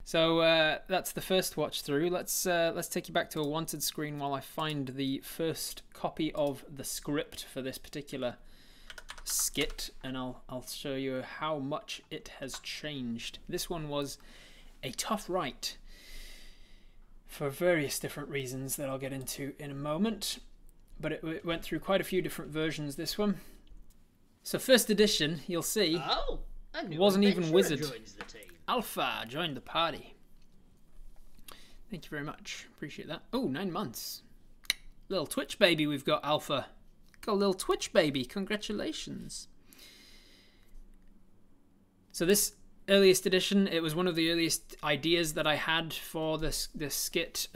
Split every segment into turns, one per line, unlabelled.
So that's the first watch through. Let's take you back to a wanted screen while I find the first copy of the script for this particular skit, and I'll show you how much it has changed. This one was a tough write for various different reasons that I'll get into in a moment, but it went through quite a few different versions, this one. So first edition, you'll see, wasn't even Wizard. Alpha joined the party. Thank you very much. Appreciate that. Oh, 9 months. Little Twitch baby we've got, Alpha. Got a little Twitch baby. Congratulations. So this earliest edition, it was one of the earliest ideas that I had for this skit.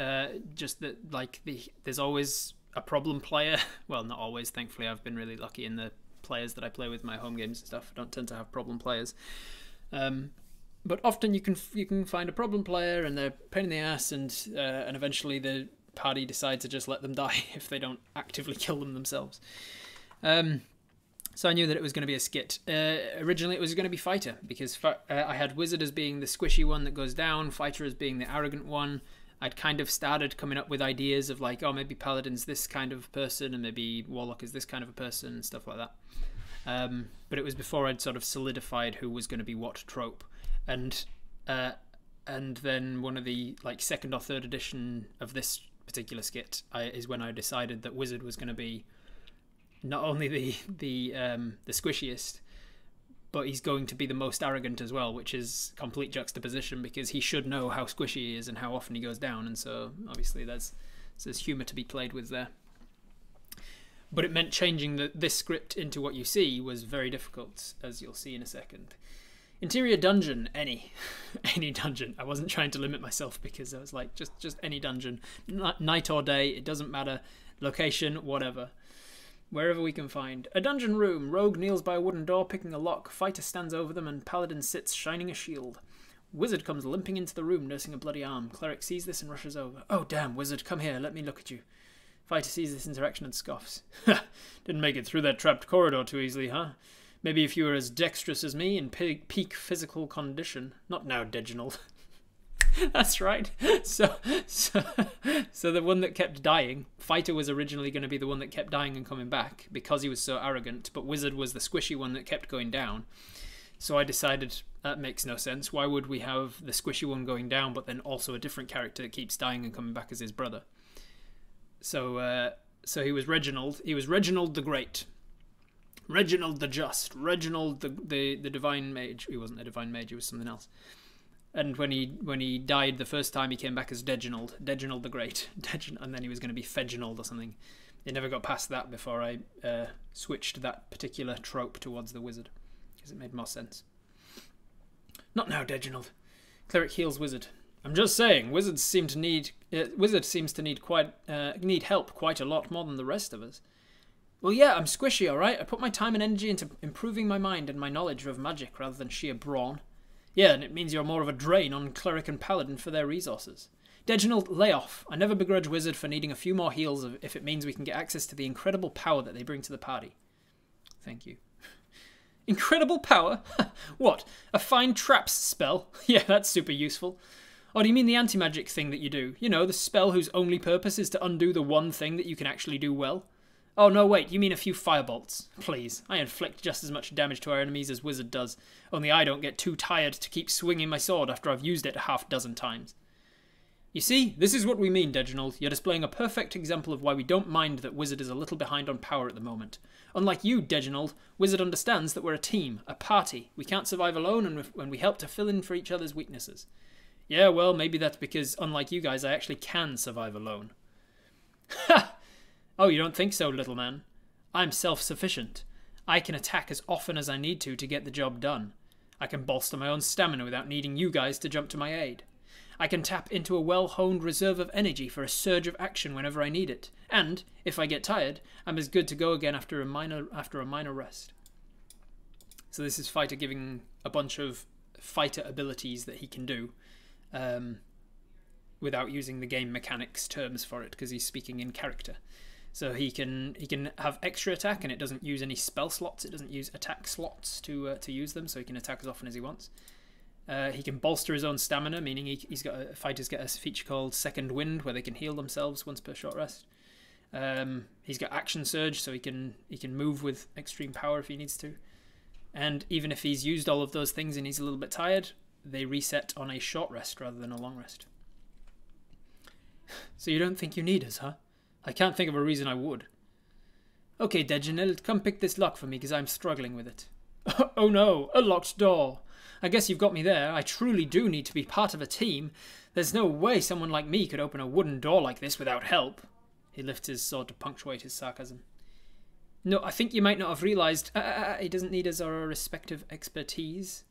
Just that, like, there's always a problem player. Well, not always. Thankfully, I've been really lucky in the players that I play with my home games and stuff. I don't tend to have problem players. But often you can find a problem player and they're a pain in the ass, and eventually the party decide to just let them die if they don't actively kill them themselves. So I knew that it was going to be a skit. Originally it was going to be Fighter, because I had Wizard as being the squishy one that goes down, Fighter as being the arrogant one. I'd kind of started coming up with ideas of like, oh, maybe Paladin's this kind of person and maybe Warlock is this kind of a person and stuff like that. But it was before I'd sort of solidified who was going to be what trope. And then one of the like second or third edition of this particular skit is when I decided that Wizard was going to be not only the squishiest, but he's going to be the most arrogant as well, which is complete juxtaposition because he should know how squishy he is and how often he goes down, and so obviously there's humour to be played with there. But it meant changing this script into what you see was very difficult, as you'll see in a second. Interior dungeon, any dungeon. I wasn't trying to limit myself because I was like, just any dungeon. Night or day, it doesn't matter. Location, whatever. Wherever we can find. A dungeon room. Rogue kneels by a wooden door, picking a lock. Fighter stands over them and Paladin sits, shining a shield. Wizard comes limping into the room, nursing a bloody arm. Cleric sees this and rushes over. Oh, damn, Wizard, come here, let me look at you. Fighter sees this interaction and scoffs. Didn't make it through that trapped corridor too easily, huh? Maybe if you were as dexterous as me in peak physical condition. Not now, Deginald. That's right. So the one that kept dying, Fighter was originally going to be the one that kept dying and coming back because he was so arrogant, but Wizard was the squishy one that kept going down. So I decided that makes no sense. Why would we have the squishy one going down, but then also a different character that keeps dying and coming back as his brother? So he was Reginald. He was Reginald the Great. Reginald the Just, Reginald the Divine Mage. He wasn't a Divine Mage, he was something else. And when he died the first time, he came back as Deginald the Great, and then he was going to be Feginald or something. He never got past that before I switched that particular trope towards the Wizard, because it made more sense. Not now, Deginald. Cleric heals Wizard. I'm just saying, Wizard seems to need help quite a lot more than the rest of us. Well, yeah, I'm squishy, alright? I put my time and energy into improving my mind and my knowledge of magic rather than sheer brawn. Yeah, and it means you're more of a drain on Cleric and Paladin for their resources. Deginald, lay off. I never begrudge Wizard for needing a few more heals if it means we can get access to the incredible power that they bring to the party. Thank you. Incredible power? What? A fine traps spell? Yeah, that's super useful. Or do you mean the anti-magic thing that you do? You know, the spell whose only purpose is to undo the one thing that you can actually do well? Oh, no, wait, you mean a few firebolts. Please, I inflict just as much damage to our enemies as Wizard does, only I don't get too tired to keep swinging my sword after I've used it a half-dozen times. You see, this is what we mean, Deginald. You're displaying a perfect example of why we don't mind that Wizard is a little behind on power at the moment. Unlike you, Deginald, Wizard understands that we're a team, a party. We can't survive alone, and when we help to fill in for each other's weaknesses. Yeah, well, maybe that's because, unlike you guys, I actually can survive alone. Ha! Oh, you don't think so, little man? I'm self-sufficient. I can attack as often as I need to get the job done. I can bolster my own stamina without needing you guys to jump to my aid. I can tap into a well-honed reserve of energy for a surge of action whenever I need it. And, if I get tired, I'm as good to go again after a minor rest. So this is Fighter giving a bunch of fighter abilities that he can do. Without using the game mechanics terms for it, because he's speaking in character. So he can have extra attack, and it doesn't use any spell slots. It doesn't use attack slots to use them, so he can attack as often as he wants. He can bolster his own stamina, meaning fighters get a feature called Second Wind, where they can heal themselves once per short rest. He's got Action Surge, so he can move with extreme power if he needs to. And even if he's used all of those things and he's a little bit tired, they reset on a short rest rather than a long rest. So you don't think you need us, huh? I can't think of a reason I would. Okay, Reginald, come pick this lock for me, because I'm struggling with it. Oh no, a locked door. I guess you've got me there. I truly do need to be part of a team. There's no way someone like me could open a wooden door like this without help. He lifts his sword to punctuate his sarcasm. No, I think you might not have realised. He doesn't need us or our respective expertise.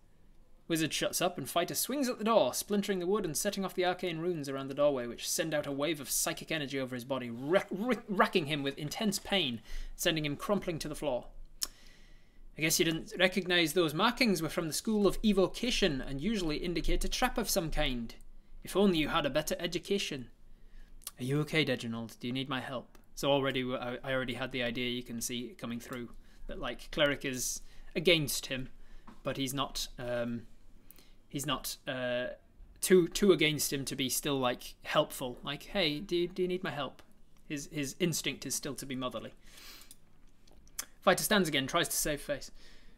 Wizard shuts up and fighter swings at the door, splintering the wood and setting off the arcane runes around the doorway, which send out a wave of psychic energy over his body, racking him with intense pain, sending him crumpling to the floor. I guess you didn't recognise those markings were from the school of evocation and usually indicate a trap of some kind. If only you had a better education. Are you okay, Reginald? Do you need my help? So I already had the idea, you can see it coming through, that like Cleric is against him, but he's not too against him to be still like helpful. Like, hey, do you need my help? His instinct is still to be motherly. Fighter stands again, tries to save face.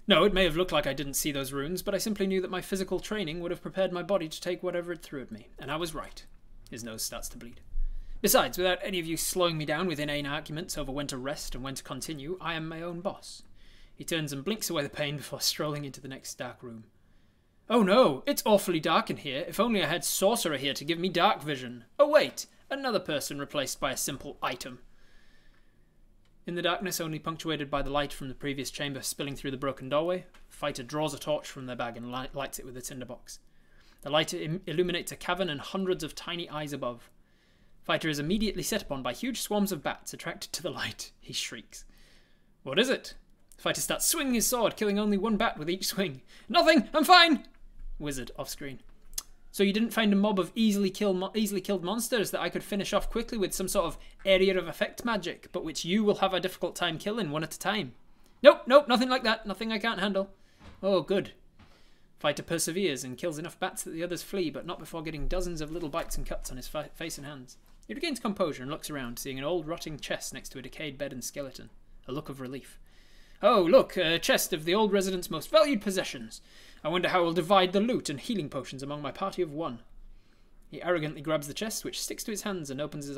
No, it may have looked like I didn't see those runes, but I simply knew that my physical training would have prepared my body to take whatever it threw at me, and I was right. His nose starts to bleed. Besides, without any of you slowing me down with inane arguments over when to rest and when to continue, I am my own boss. He turns and blinks away the pain before strolling into the next dark room. Oh no, it's awfully dark in here. If only I had Sorcerer here to give me dark vision. Oh wait, another person replaced by a simple item. In the darkness, only punctuated by the light from the previous chamber spilling through the broken doorway, Fighter draws a torch from their bag and lights it with a tinderbox. The light illuminates a cavern and hundreds of tiny eyes above. Fighter is immediately set upon by huge swarms of bats attracted to the light. He shrieks. What is it? Fighter starts swinging his sword, killing only one bat with each swing. Nothing! I'm fine! Wizard, off-screen. So you didn't find a mob of easily killed monsters that I could finish off quickly with some sort of area of effect magic, but which you will have a difficult time killing one at a time? Nope, nothing like that. Nothing I can't handle. Oh, good. Fighter perseveres and kills enough bats that the others flee, but not before getting dozens of little bites and cuts on his face and hands. He regains composure and looks around, seeing an old rotting chest next to a decayed bed and skeleton. A look of relief. Oh, look, a chest of the old resident's most valued possessions. I wonder how I'll divide the loot and healing potions among my party of one. He arrogantly grabs the chest, which sticks to his hands, and opens an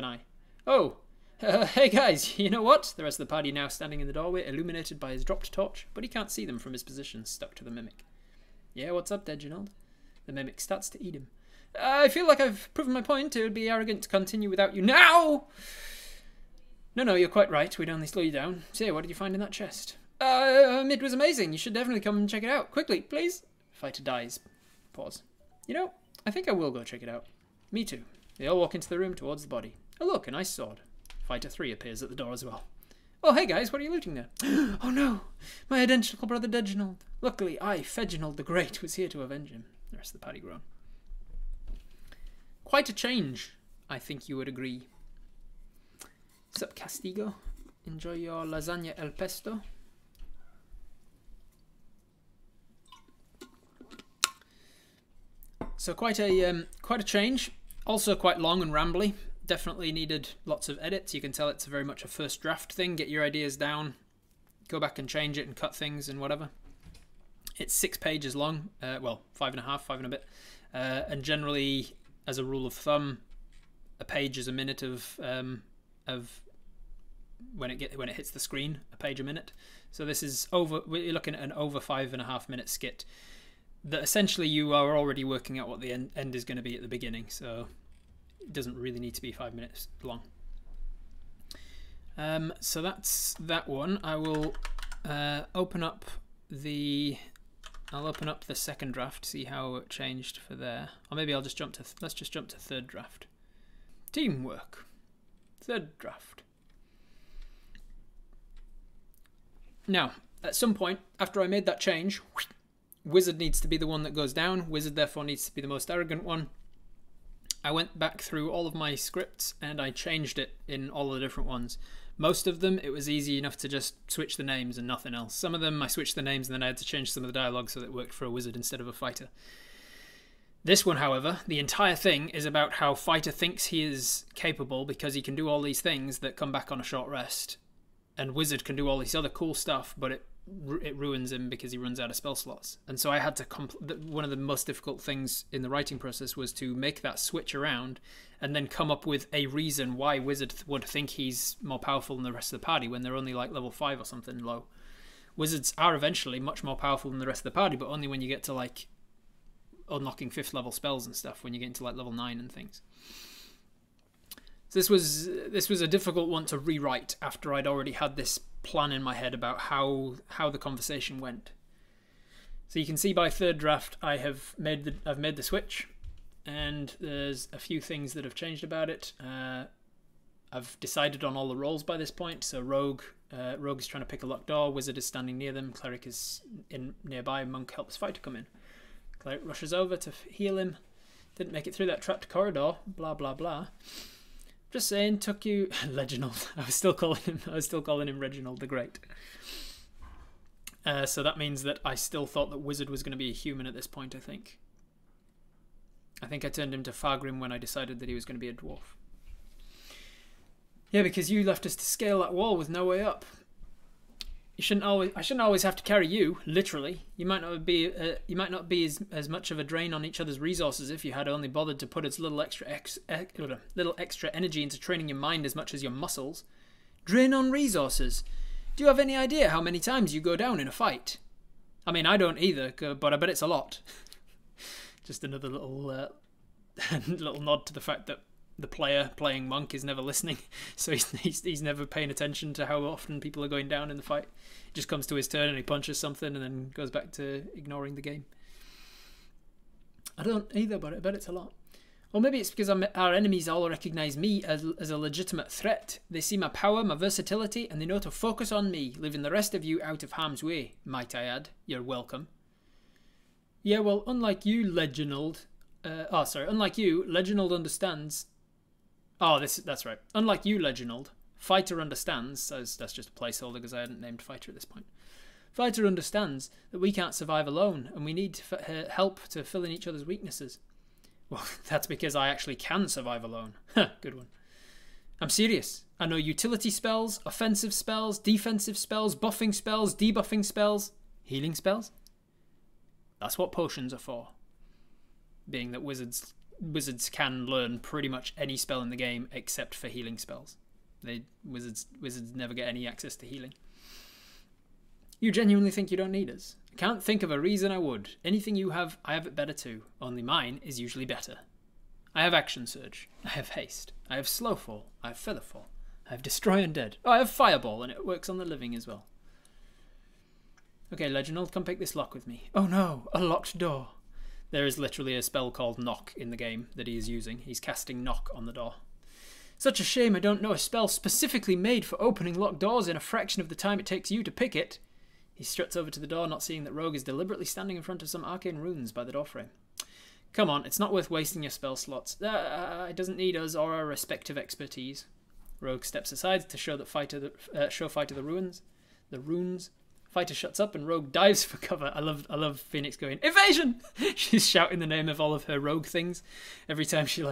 eye. Oh, hey guys, you know what? The rest of the party now standing in the doorway, illuminated by his dropped torch, but he can't see them from his position, stuck to the mimic. Yeah, what's up, Reginald? The mimic starts to eat him. I feel like I've proven my point. It would be arrogant to continue without you now! No, you're quite right. We'd only slow you down. Say, what did you find in that chest? It was amazing. You should definitely come and check it out. Quickly, please. Fighter dies. Pause. You know, I think I will go check it out. Me too. They all walk into the room towards the body. Oh look, a nice sword. Fighter 3 appears at the door as well. Oh, hey guys, what are you looting there? Oh no, my identical brother Reginald. Luckily, I, Reginald the Great, was here to avenge him. The rest of the party groan. Quite a change, I think you would agree. Sup, Castigo? Enjoy your lasagna el pesto? So quite a change. Also quite long and rambly. Definitely needed lots of edits. You can tell it's very much a first draft thing. Get your ideas down, go back and change it and cut things and whatever. It's 6 pages long. Well, 5.5, 5 and a bit. And generally, as a rule of thumb, a page is a minute of when it hits the screen, a page a minute. So this is you're looking at an over 5.5 minute skit that essentially you are already working out what the end is going to be at the beginning. So it doesn't really need to be 5 minutes long. So that's that one. I will open up the second draft, see how it changed for there. Or maybe I'll just jump to let's just jump to third draft. Teamwork. Third draft. Now, at some point, after I made that change, Wizard needs to be the one that goes down. Wizard, therefore, needs to be the most arrogant one. I went back through all of my scripts and I changed it in all the different ones. Most of them, it was easy enough to just switch the names and nothing else. Some of them, I switched the names and then I had to change some of the dialogue so that it worked for a wizard instead of a fighter. This one, however, the entire thing is about how fighter thinks he is capable because he can do all these things that come back on a short rest. And wizard can do all this other cool stuff, but it ruins him because he runs out of spell slots. And so I had to one of the most difficult things in the writing process was to make that switch around and then come up with a reason why wizard would think he's more powerful than the rest of the party when they're only like level 5 or something low. Wizards are eventually much more powerful than the rest of the party, but only when you get to like unlocking 5th level spells and stuff, when you get into like level 9 and things. So this was a difficult one to rewrite after I'd already had this plan in my head about how the conversation went. So you can see by third draft I've made the switch, and there's a few things that have changed about it. I've decided on all the roles by this point. So rogue is trying to pick a locked door, wizard is standing near them, cleric is nearby, monk helps fighter come in. Cleric rushes over to heal him. Didn't make it through that trapped corridor. Blah blah blah. Just saying, took you Reginald. I was still calling him Reginald the Great. So that means that I still thought that wizard was going to be a human at this point. I think I turned him to Fargrim when I decided that he was going to be a dwarf. Yeah, because you left us to scale that wall with no way up. I shouldn't always have to carry you, literally. You might not be as much of a drain on each other's resources if you had only bothered to put as little extra energy into training your mind as much as your muscles. Drain on resources. Do you have any idea how many times you go down in a fight? I mean, I don't either, but I bet it's a lot. Just another little little nod to the fact that the player playing monk is never listening, so he's never paying attention to how often people are going down in the fight. It just comes to his turn and he punches something and then goes back to ignoring the game. I don't either, but I bet it's a lot. Or maybe it's because our enemies all recognise me as a legitimate threat. They see my power, my versatility, and they know to focus on me, leaving the rest of you out of harm's way, might I add. You're welcome. Yeah, well, unlike you, Reginald... unlike you, Reginald understands... Oh, that's right. Unlike you, Reginald, Fighter understands, that's just a placeholder because I hadn't named Fighter at this point. Fighter understands that we can't survive alone and we need help to fill in each other's weaknesses. Well, that's because I actually can survive alone. Good one. I'm serious. I know utility spells, offensive spells, defensive spells, buffing spells, debuffing spells, healing spells. That's what potions are for. Being that wizards can learn pretty much any spell in the game except for healing spells. Wizards never get any access to healing. You genuinely think you don't need us? I can't think of a reason I would. Anything you have, I have it better too. Only mine is usually better. I have Action Surge. I have Haste. I have Slow Fall. I have Feather Fall. I have Destroy Undead. Oh, I have Fireball, and it works on the living as well. Okay, Reginald, come pick this lock with me. Oh no, a locked door. There is literally a spell called Knock in the game that he is using. He's casting Knock on the door. Such a shame I don't know a spell specifically made for opening locked doors in a fraction of the time it takes you to pick it. He struts over to the door, not seeing that Rogue is deliberately standing in front of some arcane runes by the doorframe. Come on, it's not worth wasting your spell slots. It doesn't need us or our respective expertise. Rogue steps aside to show Fighter the runes. Fighter shuts up and Rogue dives for cover. I love Phoenix going, evasion! She's shouting the name of all of her rogue things every time she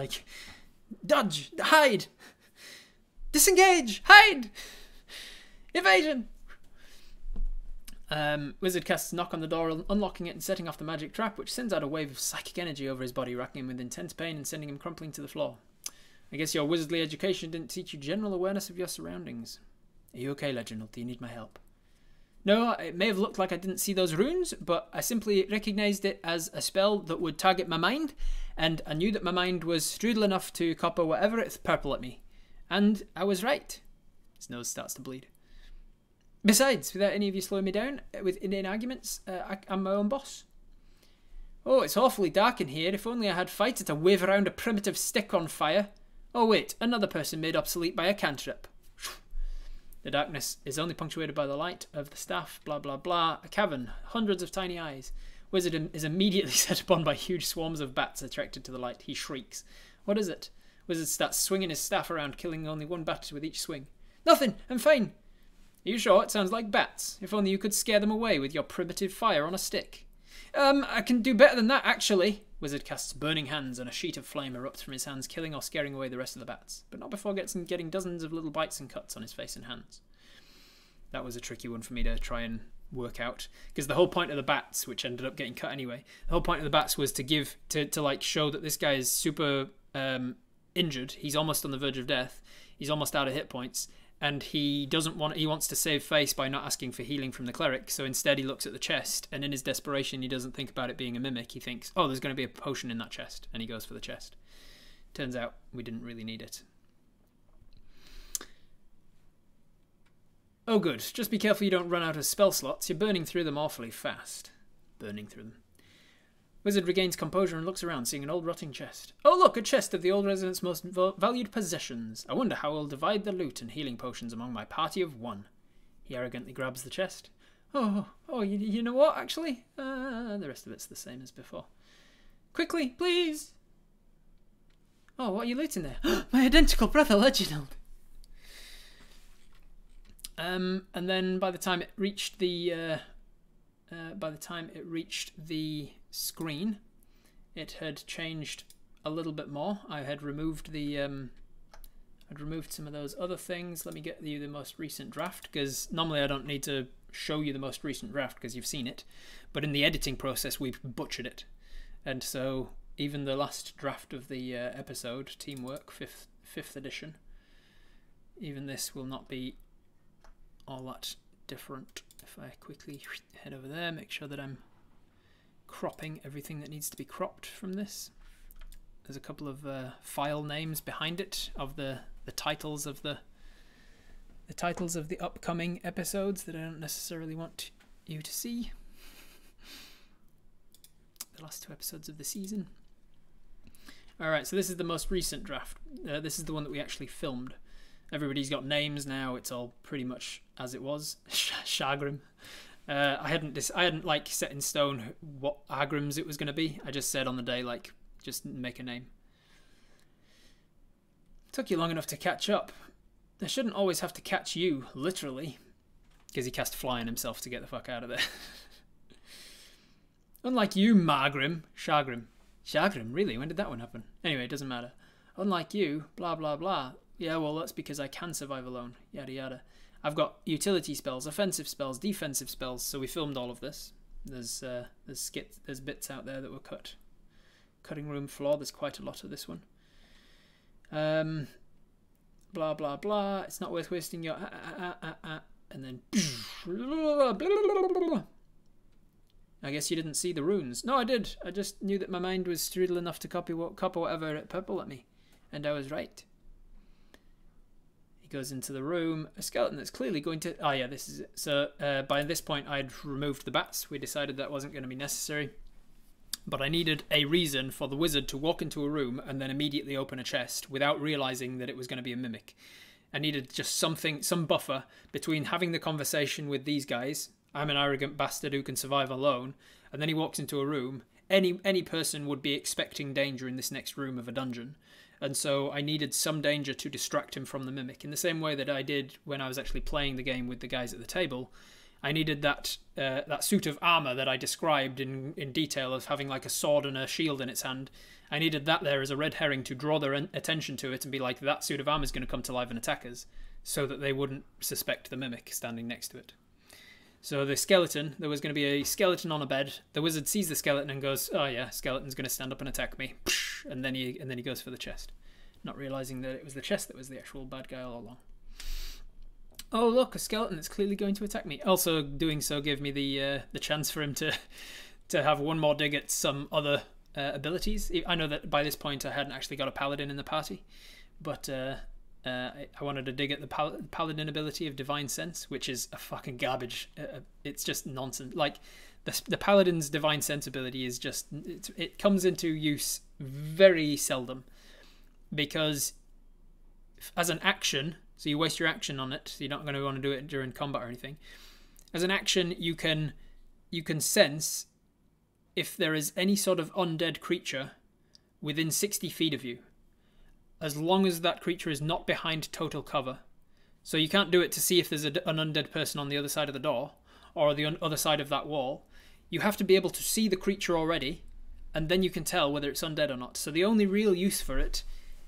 dodge, hide, disengage, hide, evasion. Wizard casts Knock on the door, unlocking it and setting off the magic trap, which sends out a wave of psychic energy over his body, racking him with intense pain and sending him crumpling to the floor. I guess your wizardly education didn't teach you general awareness of your surroundings. Are you okay, Reginald? Do you need my help? No, it may have looked like I didn't see those runes, but I simply recognised it as a spell that would target my mind, and I knew that my mind was strudel enough to copper whatever it purple at me. And I was right. His nose starts to bleed. Besides, without any of you slowing me down with inane arguments, I'm my own boss. Oh, it's awfully dark in here. If only I had Fighter to wave around a primitive stick on fire. Oh wait, another person made obsolete by a cantrip. The darkness is only punctuated by the light of the staff, blah blah blah. A cavern, hundreds of tiny eyes. Wizard is immediately set upon by huge swarms of bats attracted to the light. He shrieks. What is it? Wizard starts swinging his staff around, killing only one bat with each swing. Nothing! I'm fine! Are you sure? It sounds like bats. If only you could scare them away with your primitive fire on a stick. I can do better than that, actually. Wizard casts burning hands, and a sheet of flame erupts from his hands, killing or scaring away the rest of the bats. But not before getting dozens of little bites and cuts on his face and hands. That was a tricky one for me to try and work out, because the whole point of the bats, which ended up getting cut anyway, the whole point of the bats was to like show that this guy is super injured. He's almost on the verge of death. He's almost out of hit points. And he wants to save face by not asking for healing from the cleric, so instead he looks at the chest, and in his desperation he doesn't think about it being a mimic. He thinks, oh, there's going to be a potion in that chest, and he goes for the chest. Turns out we didn't really need it. Oh good, just be careful you don't run out of spell slots. You're burning through them awfully fast. Burning through them. Wizard regains composure and looks around, seeing an old rotting chest. Oh look, a chest of the old resident's most valued possessions. I wonder how I'll divide the loot and healing potions among my party of one. He arrogantly grabs the chest. You know what, actually? The rest of it's the same as before. Quickly, please! Oh, what are you looting there? My identical brother, Reginald! And then by the time it reached the screen, it had changed a little bit more. I had removed some of those other things. Let me get you the most recent draft, because normally I don't need to show you the most recent draft because you've seen it, but in the editing process we've butchered it, and so even the last draft of the episode, Teamwork, 5th edition, even this will not be all that different. If I quickly head over there, make sure that I'm cropping everything that needs to be cropped from this. There's a couple of file names behind it of the titles of the upcoming episodes that I don't necessarily want you to see. The last 2 episodes of the season. Alright, so this is the most recent draft. This is the one that we actually filmed. Everybody's got names now. It's all pretty much as it was. Shagrim. I hadn't like set in stone what Agrims it was going to be. I just said on the day, like, just make a name. Took you long enough to catch up. I shouldn't always have to catch you, literally, because he cast fly on himself to get the fuck out of there. Unlike you, Margrim. Shagrim. Shagrim, really? When did that one happen? Anyway, it doesn't matter. Unlike you, blah blah blah. Yeah, well, that's because I can survive alone. Yada yada. I've got utility spells, offensive spells, defensive spells. So we filmed all of this. There's bits out there that were cut. Cutting room floor. There's quite a lot of this one. Blah blah blah. It's not worth wasting your and then. I guess you didn't see the runes. No, I did. I just knew that my mind was strudel enough to copy whatever purple at me, and I was right. He goes into the room. A skeleton that's clearly going to... Oh, yeah, this is it. So by this point, I'd removed the bats. We decided that wasn't going to be necessary. But I needed a reason for the wizard to walk into a room and then immediately open a chest without realizing that it was going to be a mimic. I needed just something, some buffer between having the conversation with these guys. I'm an arrogant bastard who can survive alone. And then he walks into a room. Any person would be expecting danger in this next room of a dungeon. And so I needed some danger to distract him from the mimic. In the same way that I did when I was actually playing the game with the guys at the table, I needed that suit of armor that I described in detail of having like a sword and a shield in its hand. I needed that there as a red herring to draw their attention to it and be like, that suit of armor is going to come to life and attack us, so that they wouldn't suspect the mimic standing next to it. So the skeleton, there was going to be a skeleton on a bed. The wizard sees the skeleton and goes, oh yeah, skeleton's going to stand up and attack me. And then he goes for the chest, not realizing that it was the chest that was the actual bad guy all along. Oh look, a skeleton that's clearly going to attack me. Also, doing so gave me the chance for him to have one more dig at some other abilities. I know that by this point I hadn't actually got a paladin in the party, but I wanted to dig at the paladin ability of divine sense, which is a fucking garbage. It's just nonsense. Like the paladin's divine sense ability is just it comes into use very seldom, because as an action, so you waste your action on it, so you're not going to want to do it during combat or anything. As an action, you can sense if there is any sort of undead creature within 60 feet of you. as long as that creature is not behind total cover. So you can't do it to see if there's an undead person on the other side of the door or the other side of that wall. You have to be able to see the creature already, and then you can tell whether it's undead or not. So the only real use for it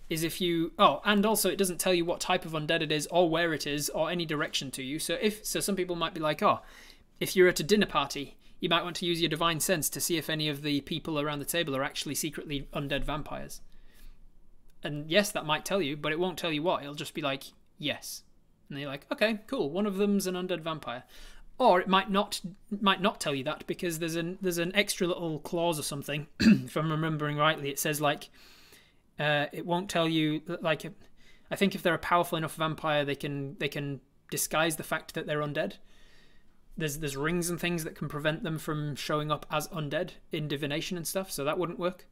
is if you... Oh, and also it doesn't tell you what type of undead it is or where it is or any direction to you. So some people might be like, oh, if you're at a dinner party, you might want to use your divine sense to see if any of the people around the table are actually secretly undead vampires. And yes, that might tell you, but it won't tell you what. It'll just be like, yes. And you're like, okay, cool, one of them's an undead vampire. Or it might not tell you that, because there's an extra little clause or something, if I'm remembering rightly. It says like, it won't tell you, like, I think if they're a powerful enough vampire, they can disguise the fact that they're undead. There's rings and things that can prevent them from showing up as undead in divination and stuff, so that wouldn't work.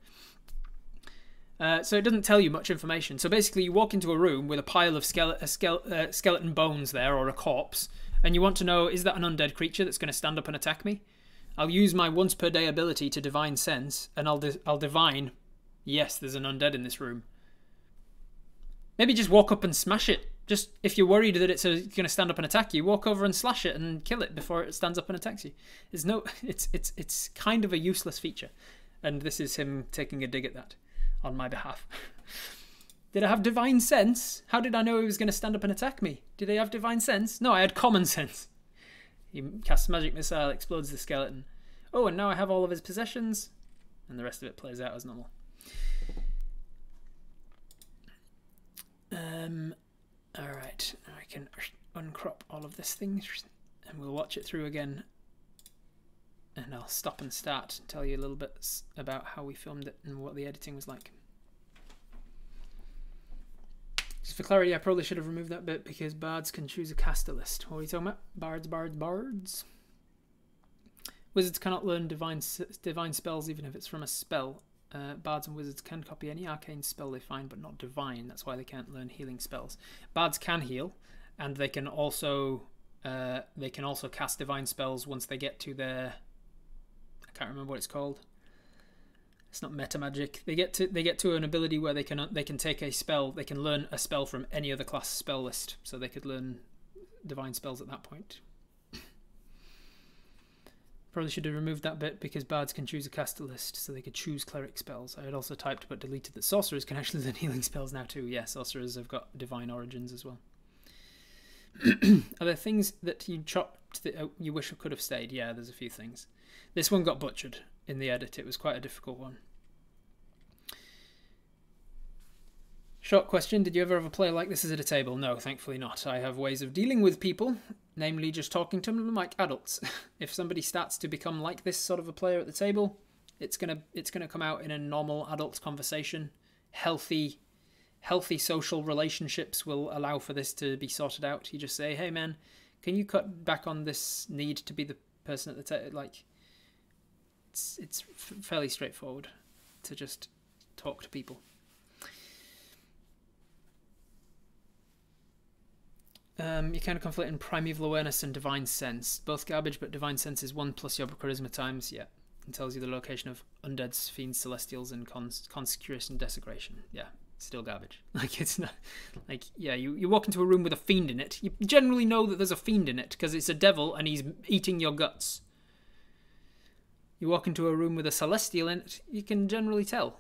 So it doesn't tell you much information. So basically you walk into a room with a pile of skeleton bones there, or a corpse, and you want to know, is that an undead creature that's going to stand up and attack me? I'll use my once per day ability to divine sense, and I'll divine, yes, there's an undead in this room. Maybe just walk up and smash it. Just, if you're worried that it's going to stand up and attack you, walk over and slash it and kill it before it stands up and attacks you. It's kind of a useless feature, and this is him taking a dig at that on my behalf. Did I have divine sense? How did I know he was going to stand up and attack me? Did I have divine sense? No, I had common sense. He casts magic missile, explodes the skeleton. Oh, and now I have all of his possessions, and the rest of it plays out as normal. Alright, I can uncrop all of this thing, and we'll watch it through again. And I'll stop and start and tell you a little bit about how we filmed it and what the editing was like. Just for clarity, I probably should have removed that bit because bards can choose a caster list. What are you talking about? Bards. Wizards cannot learn divine spells even if it's from a spell. Bards and wizards can copy any arcane spell they find, but not divine. That's why they can't learn healing spells. Bards can heal, and they can also cast divine spells once they get to their... I can't remember what it's called. It's not meta magic. They get to an ability where they can take a spell. They can learn a spell from any other class spell list, so they could learn divine spells at that point. Probably should have removed that bit because bards can choose a caster list, so they could choose cleric spells. I had also typed but deleted that sorcerers can actually learn healing spells now too. Yeah, sorcerers have got divine origins as well. Are there things that you chopped that you wish could have stayed? Yeah, there's a few things. This one got butchered in the edit. It was quite a difficult one. Short question, did you ever have a player like this at a table? No, thankfully not. I have ways of dealing with people, namely just talking to them like adults. If somebody starts to become like this sort of a player at the table, it's gonna come out in a normal adult conversation. Healthy social relationships will allow for this to be sorted out. You just say, hey man, can you cut back on this need to be the person at the table? Like, it's fairly straightforward to just talk to people. You kind of conflate in primeval awareness and divine sense. Both garbage, but divine sense is 1 plus your charisma times. Yeah, it tells you the location of undeads, fiends, celestials, and consecration and desecration. Yeah, still garbage. Like, it's not like, yeah, you walk into a room with a fiend in it. You generally know that there's a fiend in it because it's a devil and he's eating your guts. You walk into a room with a celestial in it, you can generally tell.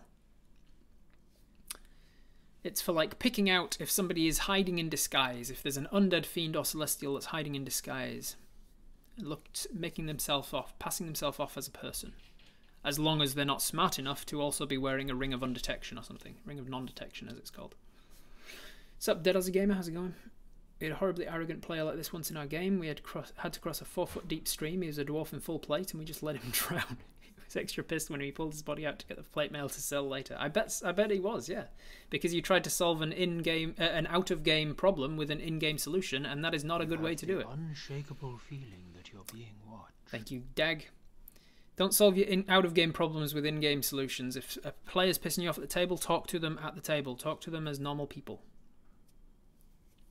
It's for like picking out if somebody is hiding in disguise, if there's an undead fiend or celestial that's hiding in disguise, passing themselves off as a person, as long as they're not smart enough to also be wearing a ring of undetection or something, ring of non-detection as it's called. Sup, Dead Aussie Gamer, how's it going? We had a horribly arrogant player like this once in our game. We had to cross a 4-foot deep stream. He was a dwarf in full plate, and we just let him drown. He was extra pissed when he pulled his body out to get the plate mail to sell later. I bet he was, yeah, because you tried to solve an out-of-game problem with an in-game solution, and that is not a good way to do it.
Unshakable feeling that you're being watched.
Thank you, Dag. Don't solve your out-of-game problems with in-game solutions. If a player's pissing you off at the table, talk to them at the table. Talk to them as normal people.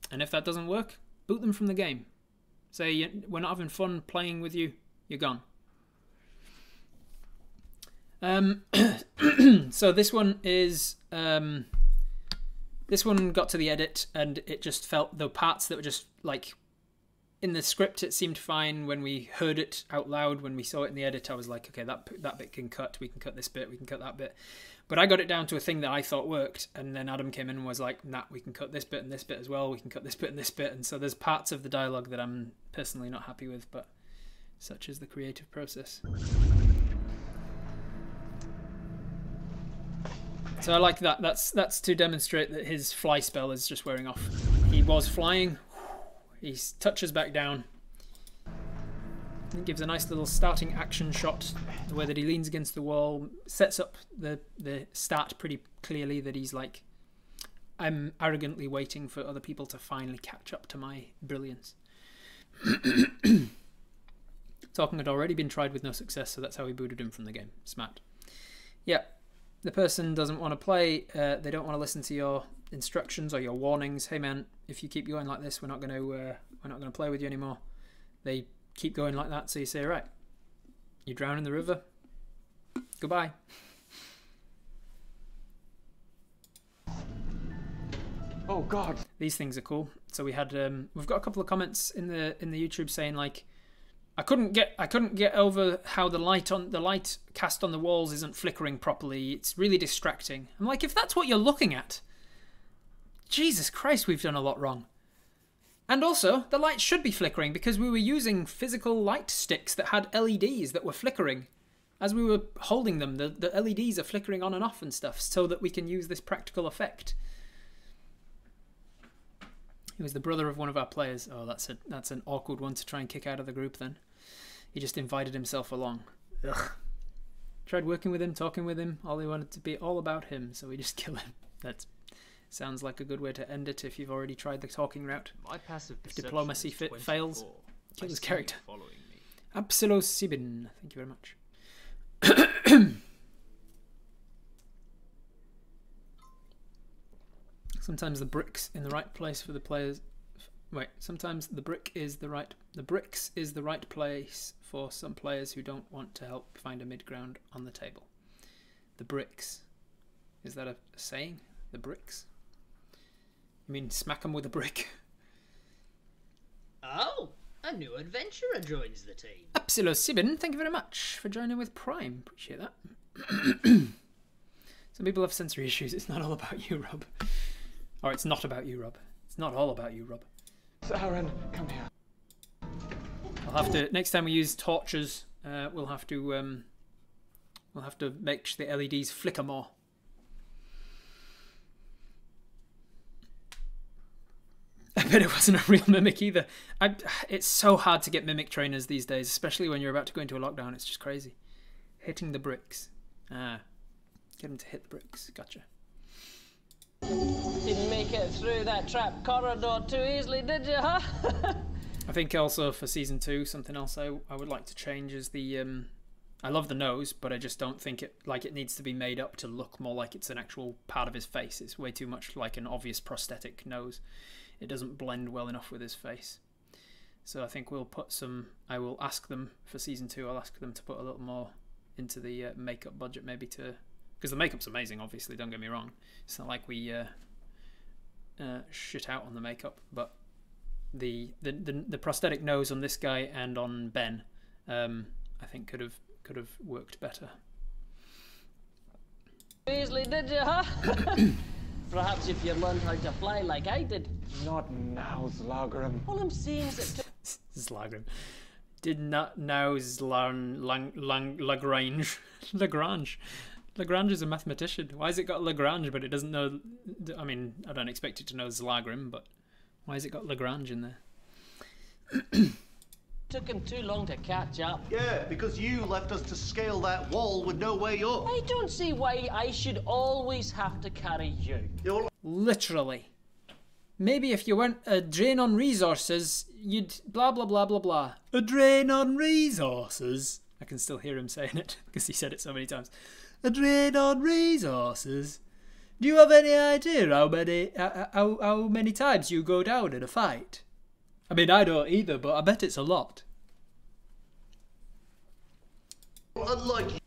And if that doesn't work, boot them from the game. Say, we're not having fun playing with you, you're gone. So this one is This one got to the edit and it just felt the parts that were just like in the script it seemed fine. When we heard it out loud, when we saw it in the edit, I was like, okay, that bit can cut. We can cut this bit. We can cut that bit. But I got it down to a thing that I thought worked, and then Adam came in and was like, nah, we can cut this bit and this bit as well. We can cut this bit and this bit. And so there's parts of the dialogue that I'm personally not happy with, but such is the creative process. So I like that. That's to demonstrate that his fly spell is just wearing off. He was flying. He touches back down. It gives a nice little starting action shot, the way that he leans against the wall, sets up the start pretty clearly that he's like, I'm arrogantly waiting for other people to finally catch up to my brilliance. Talking had already been tried with no success, so that's how we booted him from the game. Smart. Yeah, the person doesn't want to play, they don't want to listen to your instructions or your warnings. Hey man, if you keep going like this, we're not going to play with you anymore. They keep going like that, so you say, right, you drown in the river, goodbye.
Oh God!
These things are cool. So we had we've got a couple of comments in the YouTube saying like, I couldn't get over how the light cast on the walls isn't flickering properly. It's really distracting. I'm like, if that's what you're looking at, Jesus Christ, we've done a lot wrong. And also, the light should be flickering because we were using physical light sticks that had LEDs that were flickering. As we were holding them, the LEDs are flickering on and off and stuff so that we can use this practical effect. He was the brother of one of our players. Oh, that's an awkward one to try and kick out of the group then. He just invited himself along. Ugh. Tried working with him, talking with him. All he wanted to be all about him, so we just kill him. That sounds like a good way to end it if you've already tried the talking route.
My passive
If diplomacy fails, kill his character.
Following me.
Absolosibin, thank you very much. Sometimes the brick's in the right place for the players. Wait, sometimes the bricks is the right place for some players who don't want to help find a mid-ground on the table. The bricks. Is that a saying? The bricks? You mean smack them with a brick?
Oh, a new adventurer joins the team.
Absolosibin, thank you very much for joining with Prime. Appreciate that. Some people have sensory issues. It's not all about you, Rob. Or it's not about you, Rob. It's not all about you, Rob.
Aaron, come here.
I'll have to, next time we use torches, we'll have to make the LEDs flicker more. I bet it wasn't a real mimic either. It's so hard to get mimic trainers these days, especially when you're about to go into a lockdown. It's just crazy. Hitting the bricks. Get him to hit the bricks. Gotcha.
Didn't make it through that trap corridor too easily, did you, huh?
I think also for season 2, something else I would like to change is the I love the nose, but I just don't think it needs to be made up to look more like it's an actual part of his face. It's way too much like an obvious prosthetic nose. It doesn't blend well enough with his face. So I think we'll put some, I will ask them for season 2, I'll ask them to put a little more into the makeup budget maybe to, because the makeup's amazing obviously, don't get me wrong. It's not like we shit out on the makeup, but the prosthetic nose on this guy and on Ben I think could have worked better.
Easily, did you, huh? Perhaps if you learned how to fly like I did.
Not now, Zlagrim.
All I'm saying is that
Zlagrim. Did not know Lagrange. Lagrange. Lagrange is a mathematician. Why has it got Lagrange but it doesn't know... I mean, I don't expect it to know Zlagrim, but why has it got Lagrange in there?
took him too long to catch up.
Yeah, because you left us to scale that wall with no way up.
I don't see why I should always have to carry you.
You're...
Literally. Maybe if you weren't a drain on resources, you'd blah blah blah blah blah. A drain on resources? I can still hear him saying it because he said it so many times. A drain on resources? Do you have any idea how many times you go down in a fight? I mean, I don't either, but I bet it's a lot.
Unlike...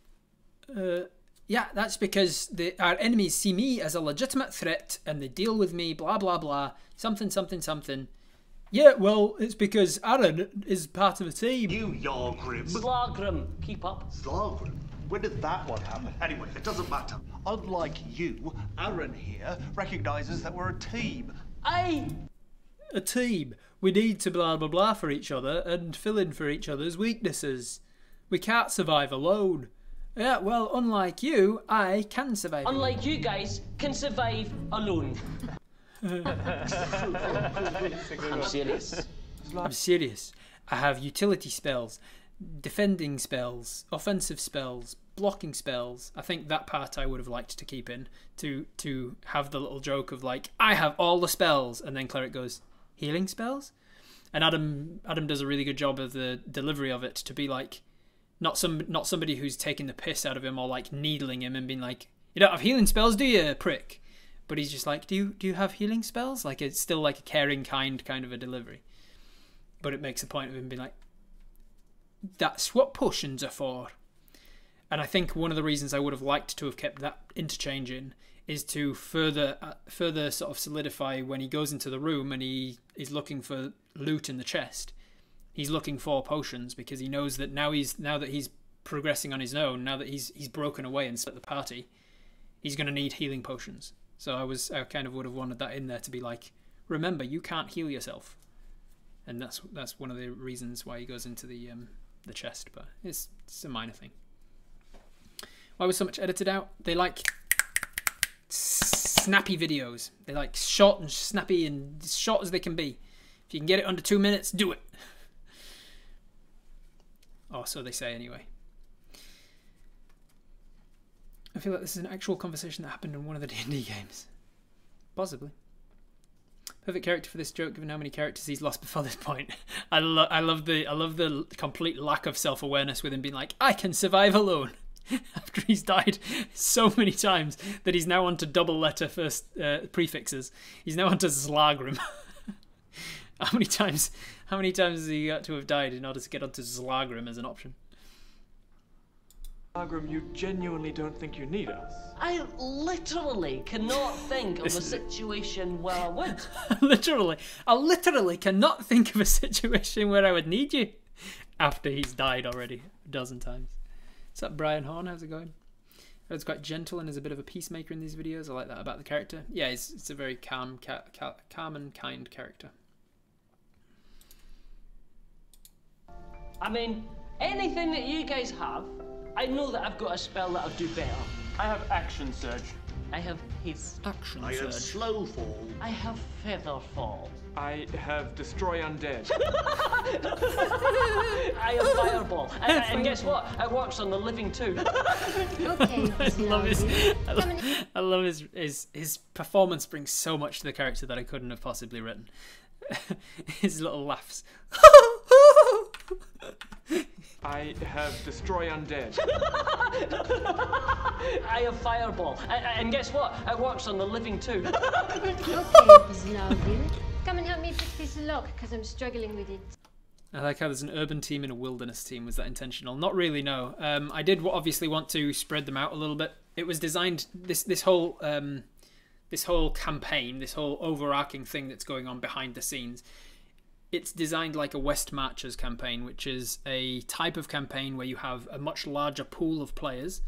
yeah, that's because our enemies see me as a legitimate threat and they deal with me, blah, blah, blah, something, something, something. Yeah, well, it's because Aaron is part of a team.
You Yargrim.
Slagrim, keep up.
Slagrim? When did that one happen? Anyway, it doesn't matter. Unlike you, Aaron here recognises that we're a team.
Aye!
A team. We need to blah, blah, blah for each other and fill in for each other's weaknesses. We can't survive alone. Yeah, well, unlike you, I can survive alone.
Unlike you guys, can survive alone. I'm serious.
I'm serious. I have utility spells, defending spells, offensive spells, blocking spells. I think that part I would have liked to keep in, to have the little joke of like, I have all the spells, and then Cleric goes, healing spells? And Adam does a really good job of the delivery of it to be like, not somebody who's taking the piss out of him or like needling him and being like, you don't have healing spells, do you, prick? But he's just like, do you have healing spells? Like, it's still like a caring kind of a delivery. But it makes a point of him being like, that's what potions are for. And I think one of the reasons I would have liked to have kept that interchange in is to further sort of solidify when he goes into the room and he is looking for loot in the chest. He's looking for potions because he knows that now that he's progressing on his own, now that he's broken away and split the party, he's going to need healing potions. So I kind of would have wanted that in there to be like, remember, you can't heal yourself, and that's one of the reasons why he goes into the chest. But it's a minor thing. Why was so much edited out? They like snappy videos. They like short and snappy and as short as they can be. If you can get it under 2 minutes, do it. Or so they say anyway. I feel like this is an actual conversation that happened in one of the D&D games. Possibly. Perfect character for this joke, given how many characters he's lost before this point. I love the complete lack of self-awareness with him being like, I can survive alone. After he's died so many times that he's now onto double letter first prefixes. He's now onto Zlagrim. How many times has he got to have died in order to get onto Zlagrim as an option?
Zlagrim, you genuinely don't think you need us?
I literally cannot think of a situation where I would.
I literally cannot think of a situation where I would need you. After he's died already a dozen times. What's up, Brian Horn? How's it going? He's quite gentle and is a bit of a peacemaker in these videos. I like that about the character. Yeah, it's a very calm and kind character.
I mean, anything that you guys have, I know that I've got a spell that'll do better.
I have Action Surge.
I have Haste.
Action
I have
surge.
Slow Fall.
I have Feather Fall.
I have Destroy Undead.
I have Fireball. And guess what? It works on the living too.
Okay,
I love his performance brings so much to the character that I couldn't have possibly written. His little laughs.
I have Destroy Undead.
I have Fireball. And guess what? It works on the living too.
Okay, Zlagrim. Come and help me fix this lock, because I'm struggling with it.
I like how there's an urban team and a wilderness team. Was that intentional? Not really, no. I did obviously want to spread them out a little bit. It was designed, this whole campaign, this whole overarching thing that's going on behind the scenes, it's designed like a West Marchers campaign, which is a type of campaign where you have a much larger pool of players.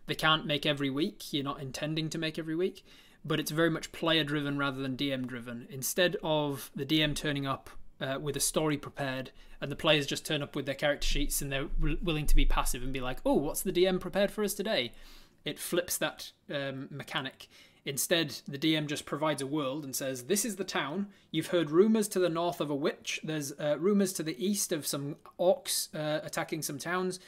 They can't make every week. You're not intending to make every week. But it's very much player-driven rather than DM-driven. Instead of the DM turning up with a story prepared and the players just turn up with their character sheets and they're willing to be passive and be like, oh, what's the DM prepared for us today? It flips that mechanic. Instead, the DM just provides a world and says, this is the town. You've heard rumours to the north of a witch. There's rumours to the east of some orcs attacking some towns.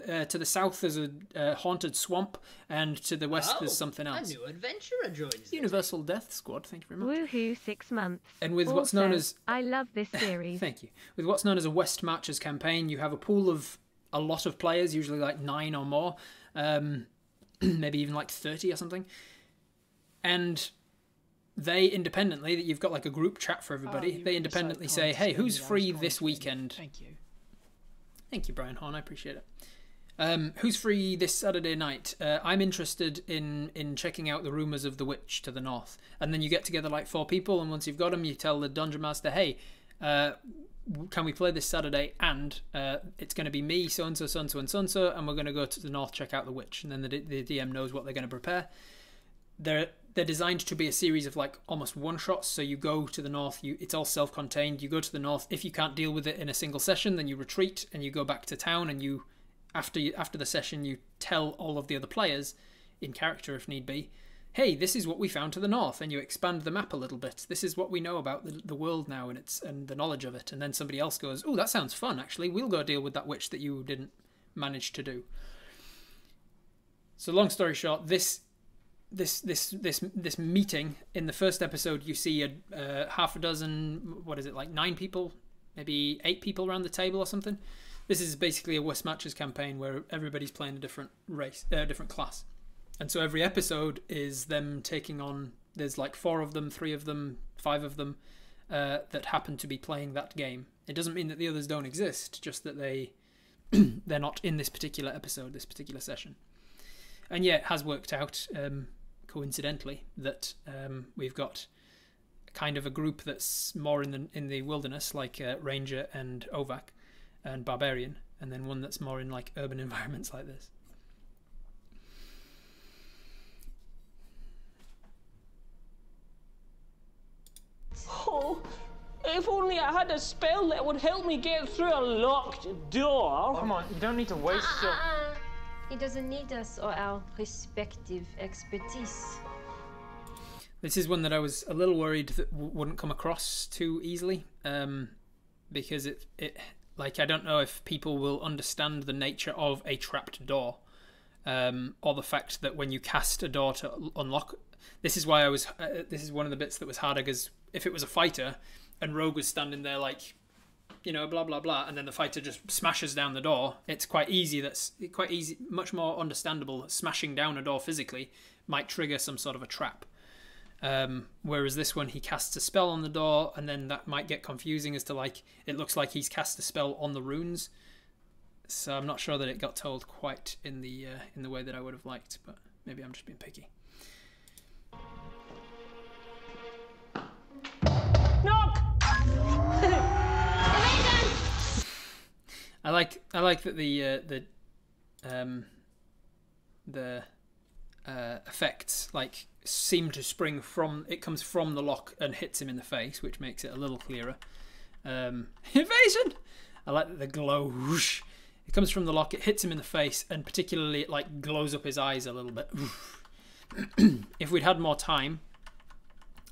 To the south, there's a haunted swamp. And to the west, there's something else.
A new adventurer joins
Universal Death Squad, thank you very much.
Woohoo, 6 months.
And with what's known as...
I love this series.
Thank you. With what's known as a West Marchers campaign, you have a pool of a lot of players, usually like 9 or more. Maybe even like 30 or something. And they independently, that you've got like a group chat for everybody, they independently say, hey, who's free this weekend?
Thank you.
Thank you, Brian Horn, I appreciate it. Who's free this Saturday night? I'm interested in checking out the rumours of the witch to the north. And then you get together like 4 people, and once you've got them, you tell the dungeon master, hey, can we play this Saturday? And it's going to be me, so-and-so, so-and-so, and so-and-so, and we're going to go to the north, check out the witch. And then the DM knows what they're going to prepare. They're designed to be a series of like almost one-shots. So you go to the north, it's all self-contained. You go to the north. If you can't deal with it in a single session, then you retreat and you go back to town, and you after the session you tell all of the other players in character if need be, hey, this is what we found to the north, and you expand the map a little bit. This is what we know about the world now and the knowledge of it. And then somebody else goes, oh, that sounds fun actually, we'll go deal with that witch that you didn't manage to do. So long story short, this meeting, in the first episode you see a half a dozen, what is it, like 9 people, maybe 8 people around the table or something. This is basically a West Matches campaign where everybody's playing a different race, different class. And so every episode is them taking on, there's like 4 of them, 3 of them, 5 of them that happen to be playing that game. It doesn't mean that the others don't exist, just that they're not in this particular episode, this particular session. And yeah, it has worked out, coincidentally, that we've got kind of a group that's more in the wilderness, like Ranger and Ovak and Barbarian, and then one that's more in like urban environments like this.
Oh, if only I had a spell that would help me get through a locked door.
Come on, you don't need to waste your...
He doesn't need us or our respective expertise.
This is one that I was a little worried that wouldn't come across too easily, because it like, I don't know if people will understand the nature of a trapped door, or the fact that when you cast a door to unlock. This is why I was. This is one of the bits that was harder, because if it was a fighter and Rogue was standing there like, you know, blah blah blah, and then the fighter just smashes down the door, it's quite easy. Much more understandable that smashing down a door physically might trigger some sort of a trap. Whereas this one, he casts a spell on the door, and then that might get confusing as to, like, it looks like he's cast a spell on the runes. So I'm not sure that it got told quite in the way that I would have liked, but maybe I'm just being picky.
Knock!
I like that the effects like seem to spring from, it comes from the lock and hits him in the face, which makes it a little clearer. Evasion! I like that the glow, whoosh, it comes from the lock, it hits him in the face, and particularly it like glows up his eyes a little bit. If we'd had more time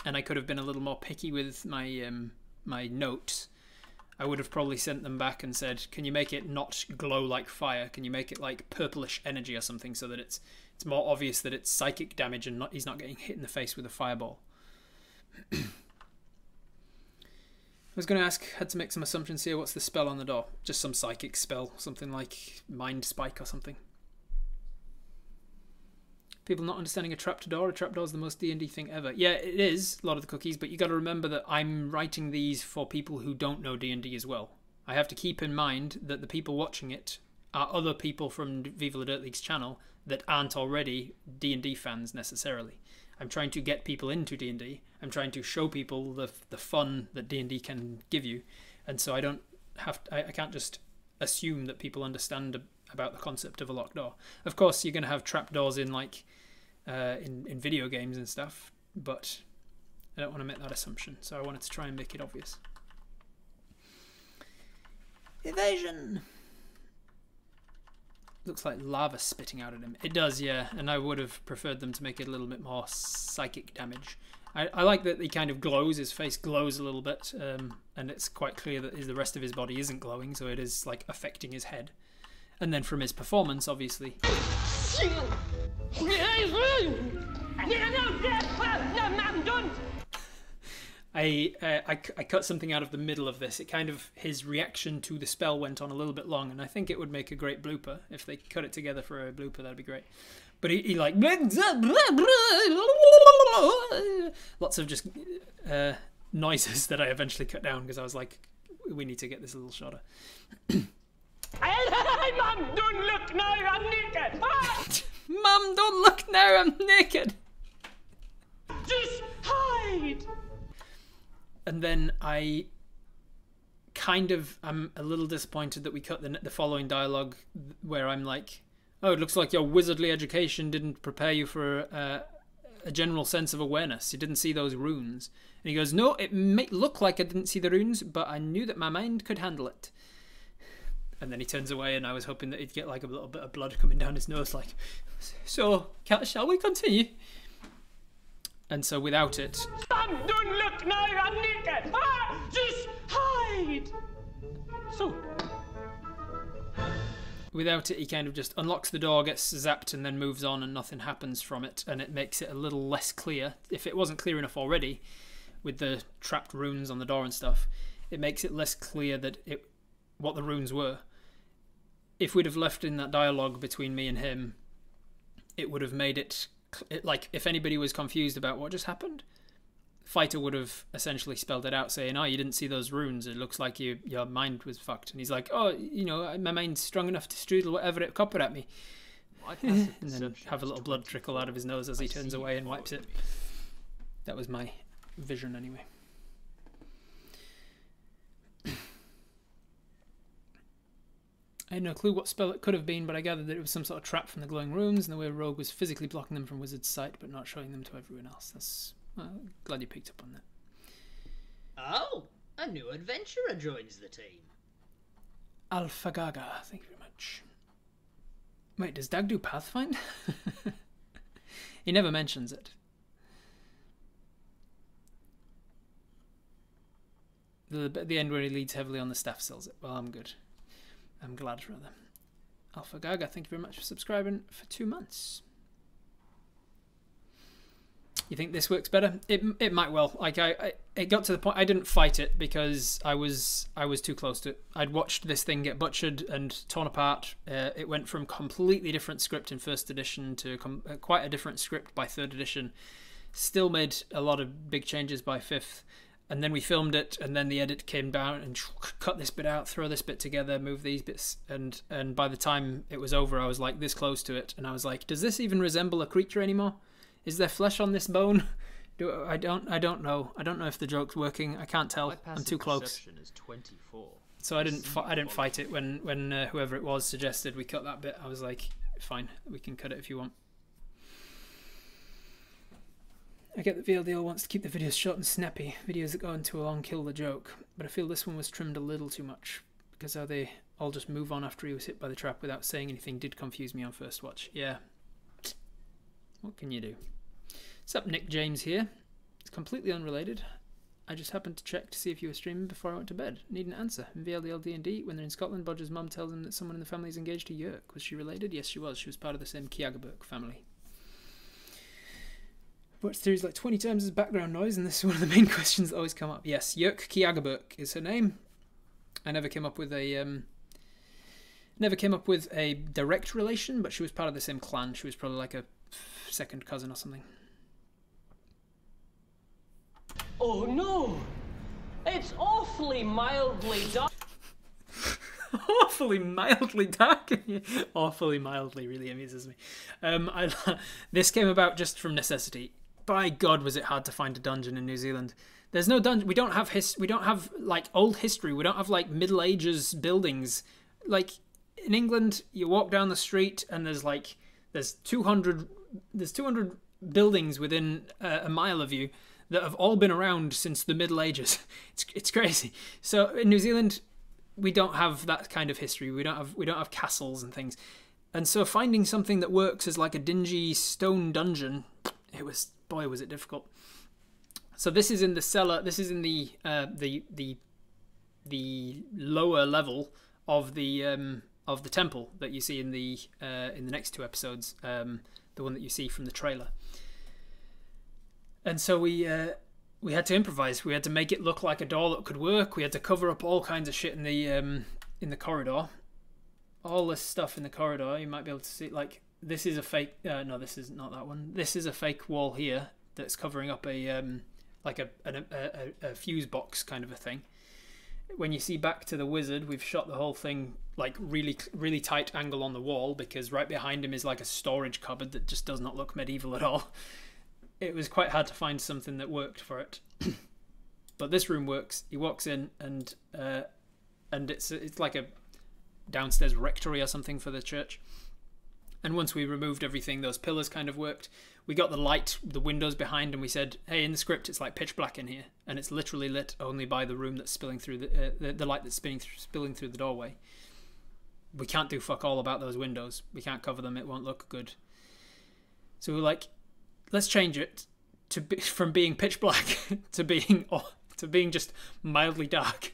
and I could have been a little more picky with my my notes, I would have probably sent them back and said, can you make it not glow like fire? Can you make it like purplish energy or something, so that it's more obvious that it's psychic damage and he's not getting hit in the face with a fireball. I was going to ask, had to make some assumptions here. What's the spell on the door? Just some psychic spell, something like Mind Spike or something. People not understanding a trapdoor. A trapdoor is the most D&D thing ever. Yeah, it is, a lot of the cookies, but you got to remember that I'm writing these for people who don't know D&D as well. I have to keep in mind that the people watching it are other people from Viva La Dirt League's channel that aren't already D&D fans necessarily. I'm trying to get people into D&D. I'm trying to show people the fun that D&D can give you, and so I can't just assume that people understand about the concept of a locked door. Of course, you're going to have trapdoors in like in video games and stuff, but I don't want to make that assumption, so I wanted to try and make it obvious. Evasion! Looks like lava spitting out at him. It does, yeah, and I would have preferred them to make it a little bit more psychic damage. I like that he kind of glows, his face glows a little bit, and it's quite clear that the rest of his body isn't glowing, so it is like affecting his head. And then from his performance, obviously. I cut something out of the middle of this. It kind of, his reaction to the spell went on a little bit long, and I think it would make a great blooper. If they cut it together for a blooper, that'd be great. But he like lots of just noises that I eventually cut down because I was like, we need to get this a little shorter.
Hey, Mum, don't look now, I'm naked. Ah!
Mum, don't look now, I'm naked.
Just hide.
And then I'm a little disappointed that we cut the following dialogue where I'm like, oh, it looks like your wizardly education didn't prepare you for a general sense of awareness. You didn't see those runes. And he goes, no, it may look like I didn't see the runes, but I knew that my mind could handle it. And then he turns away, and I was hoping that he'd get like a little bit of blood coming down his nose, like, so shall we continue? And so without it,
Mum, don't look now, I'm naked. Ah! Just hide. So.
without it, he kind of just unlocks the door, gets zapped, and then moves on, and nothing happens from it, and it makes it a little less clear. If it wasn't clear enough already, with the trapped runes on the door and stuff, it makes it less clear that what the runes were. If we'd have left in that dialogue between me and him, it would have made it like, if anybody was confused about what just happened, Fighter would have essentially spelled it out, saying, oh, you didn't see those runes, it looks like your mind was fucked. And he's like, oh, my mind's strong enough to strudel whatever it coppered at me. And then have a little blood trickle out of his nose as he turns away and wipes it. That was my vision anyway. I had no clue what spell it could have been, but I gathered that it was some sort of trap from the glowing runes, and the way Rogue was physically blocking them from Wizard's sight, but not showing them to everyone else. That's... well, glad you picked up on that.
Oh, a new adventurer joins the team.
Alphagaga, thank you very much. Wait, does Dag do Pathfind? He never mentions it. The end where he leads heavily on the staff sells it. Well, I'm good. I'm glad, rather. Alphagaga, thank you very much for subscribing for 2 months. You think this works better? It might well. Like it got to the point I didn't fight it because I was too close to it. I'd watched this thing get butchered and torn apart. It went from completely different script in first edition to quite a different script by third edition. Still made a lot of big changes by fifth. And then we filmed it, and then the edit came down and cut this bit out, throw this bit together, move these bits, and by the time it was over, I was like this close to it, and I was like, does this even resemble a creature anymore? Is there flesh on this bone? I don't know. I don't know if the joke's working. I can't tell. I'm too close.
Is 24.
So I didn't fight it when whoever it was suggested we cut that bit. I was like, fine, we can cut it if you want. I get that VLDL wants to keep the videos short and snappy. Videos that go on too long kill the joke. But I feel this one was trimmed a little too much, because how they all just move on after he was hit by the trap without saying anything did confuse me on first watch. Yeah. What can you do? What's up, Nick James here? It's completely unrelated. I just happened to check to see if you were streaming before I went to bed. Need an answer. In VLDL D&D, when they're in Scotland, Bodger's mum tells him that someone in the family is engaged to Yerk. Was she related? Yes, she was. She was part of the same Kiagaburk family. Watched the series like 20 times as background noise, and this is one of the main questions that always come up. Yes, Yerk Kiagaburk is her name. I never came up with a direct relation, but she was part of the same clan. She was probably like a second cousin or something.
Oh no! It's awfully mildly dark.
Awfully mildly dark. Awfully mildly really amuses me. This came about just from necessity. By God, was it hard to find a dungeon in New Zealand. There's no dungeon. We don't have like old history. We don't have like Middle Ages buildings. Like in England, you walk down the street and there's 200 buildings within a mile of you that have all been around since the Middle Ages. It's crazy. So in New Zealand, we don't have that kind of history. We don't have castles and things. And so finding something that works as like a dingy stone dungeon, boy was it difficult. So this is in the cellar. This is in the lower level of the temple that you see in the next 2 episodes. The one that you see from the trailer. And so we had to improvise. We had to make it look like a door that could work. We had to cover up all kinds of shit in the corridor. All this stuff in the corridor, you might be able to see. Like, this is a fake. No, this is not that one. This is a fake wall here that's covering up a fuse box kind of a thing. When you see back to the wizard, we've shot the whole thing like really tight angle on the wall, because right behind him is like a storage cupboard that just does not look medieval at all. It was quite hard to find something that worked for it. But this room works. He walks in, and it's like a downstairs rectory or something for the church. And once we removed everything, those pillars kind of worked. We got the windows behind, and we said, hey, in the script it's like pitch black in here, and it's literally lit only by the room that's spilling through the light that's spilling through the doorway. We can't do fuck all about those windows. We can't cover them. It won't look good. So we're like, let's change it from being pitch black to being just mildly dark.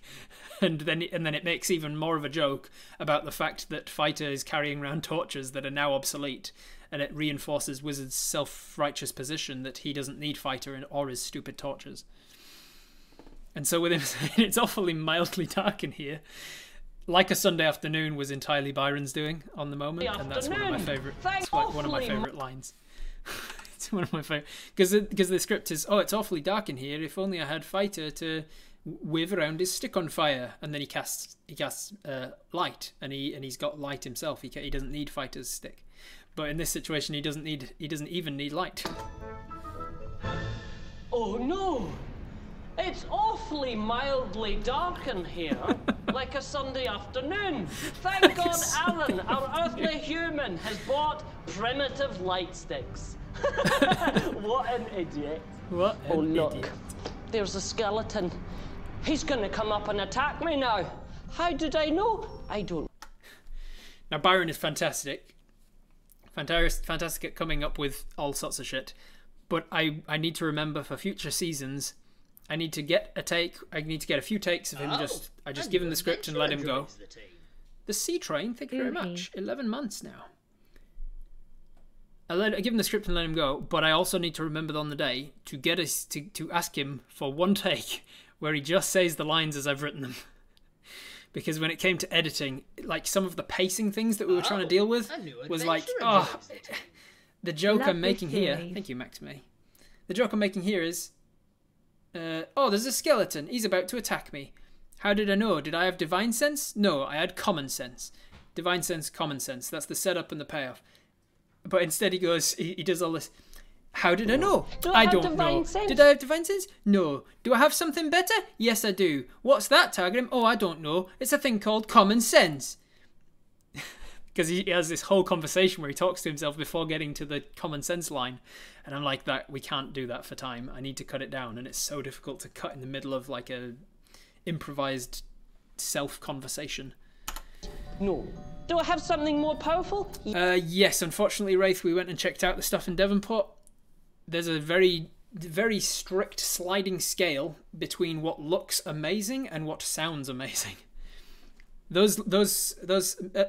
And then it makes even more of a joke about the fact that Fighter is carrying around torches that are now obsolete, and it reinforces Wizard's self-righteous position that he doesn't need Fighter or his stupid torches. And so with him saying it's awfully mildly dark in here, like a Sunday afternoon was entirely Byron's doing on the moment, and that's one of my favorite. It's like one of my favorite lines. It's one of my favorite because the script is, oh, it's awfully dark in here. If only I had Fighter to wave around his stick on fire, and then he casts light, and he's got light himself. He doesn't need Fighter's stick, but in this situation he doesn't even need light.
Oh no! It's awfully mildly dark in here, like a Sunday afternoon. Thank God Alan, our earthly human, has bought primitive light sticks. What an idiot.
What an
look,
idiot.
There's a skeleton. He's gonna come up and attack me now. How did I know? I don't.
Now Byron is fantastic at coming up with all sorts of shit, but I need to remember for future seasons, I need to get a few takes of him. I just give him the script and let him go. The Sea Train, thank you very much. 11 months now. I give him the script and let him go, but I also need to remember on the day to get us to ask him for one take where he just says the lines as I've written them. Because when it came to editing, like some of the pacing things that we were trying to deal with was like, oh, the joke I'm making here. Thank you, Max May. The joke I'm making here is, oh, there's a skeleton. He's about to attack me. How did I know? Did I have divine sense? No, I had common sense. Divine sense, common sense. That's the setup and the payoff. But instead he goes, he does all this. How did I know? I don't know. Did I have divine sense? No. Do I have something better? Yes, I do. What's that, Target? Oh, I don't know. It's a thing called common sense. Because he has this whole conversation where he talks to himself before getting to the common sense line. And I'm like, we can't do that for time. I need to cut it down. And it's so difficult to cut in the middle of like a improvised self-conversation.
No. Do I have something more powerful?
Yes, unfortunately, Wraith, we went and checked out the stuff in Devonport. There's a very, very strict sliding scale between what looks amazing and what sounds amazing. Those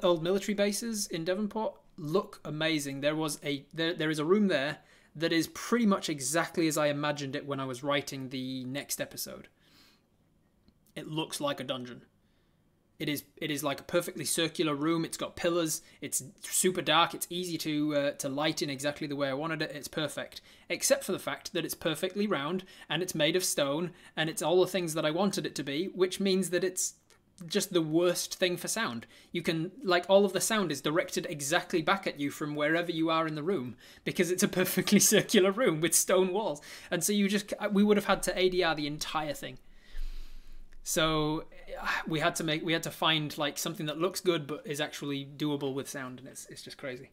old military bases in Devonport look amazing. There is a room there that is pretty much exactly as I imagined it when I was writing the next episode. It looks like a dungeon. It is like a perfectly circular room. It's got pillars. It's super dark. It's easy to light in exactly the way I wanted it. It's perfect, except for the fact that it's perfectly round and it's made of stone and it's all the things that I wanted it to be, which means that it's just the worst thing for sound. You can, like, all of the sound is directed exactly back at you from wherever you are in the room because it's a perfectly circular room with stone walls. And so we would have had to ADR the entire thing. So we had to find like something that looks good but is actually doable with sound, and it's just crazy.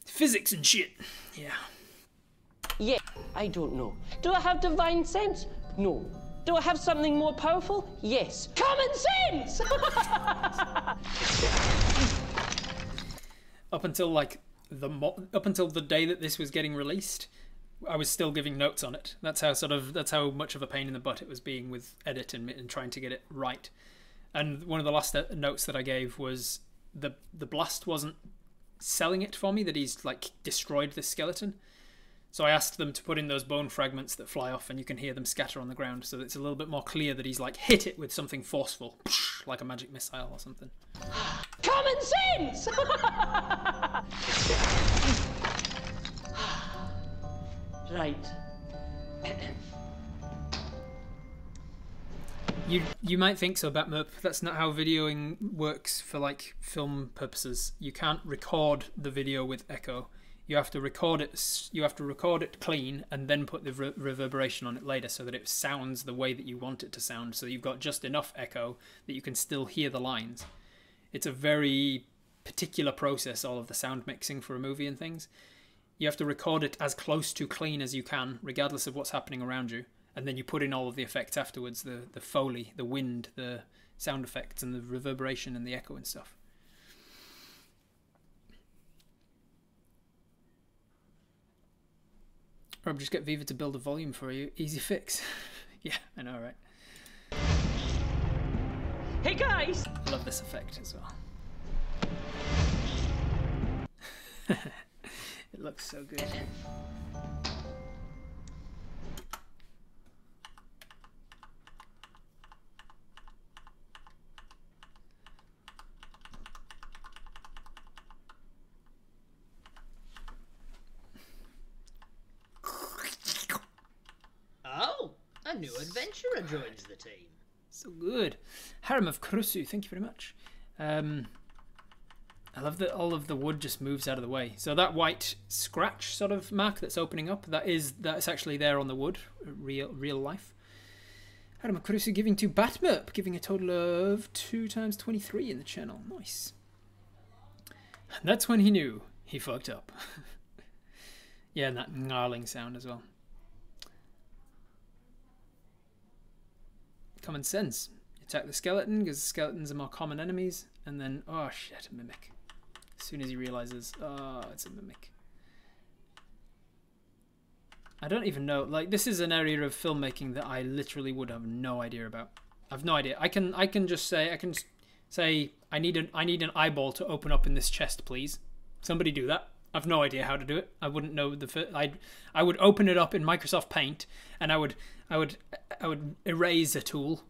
Physics and shit. Yeah.
Yeah, I don't know. Do I have divine sense? No. Do I have something more powerful? Yes. Common sense!
Up until the day that this was getting released, I was still giving notes on it. That's how much of a pain in the butt it was being with editing and trying to get it right. And one of the last notes that I gave was the blast wasn't selling it for me, that he's like destroyed this skeleton. So I asked them to put in those bone fragments that fly off and you can hear them scatter on the ground, so that it's a little bit more clear that he's like hit it with something forceful, like a magic missile or something.
Common sense! Right.
You might think so, Batmerp. That's not how videoing works for like film purposes. You can't record the video with echo. You have to record it. You have to record it clean and then put the reverberation on it later, so that it sounds the way that you want it to sound. So you've got just enough echo that you can still hear the lines. It's a very particular process, all of the sound mixing for a movie and things. You have to record it as close to clean as you can, regardless of what's happening around you. And then you put in all of the effects afterwards, the Foley, the wind, the sound effects, and the reverberation and the echo and stuff. Rob, just get Viva to build a volume for you. Easy fix. Yeah, I know, right?
Hey guys!
Love this effect as well. It looks so good.
Oh, a new adventurer joins the team.
So good. Harem of Kurusu, thank you very much. I love that all of the wood just moves out of the way. So that white scratch sort of mark that's opening up, that's actually there on the wood, real life. Harem of Kurusu giving to Batmerp, giving a total of 2 times 23 in the channel. Nice. And that's when he knew he fucked up. Yeah, and that gnarling sound as well. Common sense. Attack the skeleton because skeletons are more common enemies, and then oh shit, a mimic. As soon as he realizes, oh, it's a mimic. I don't even know. Like, this is an area of filmmaking that I literally would have no idea about. I've no idea. I can just say I need an eyeball to open up in this chest, please. Somebody do that. I've no idea how to do it. I wouldn't know I would open it up in Microsoft Paint, and I would erase a tool,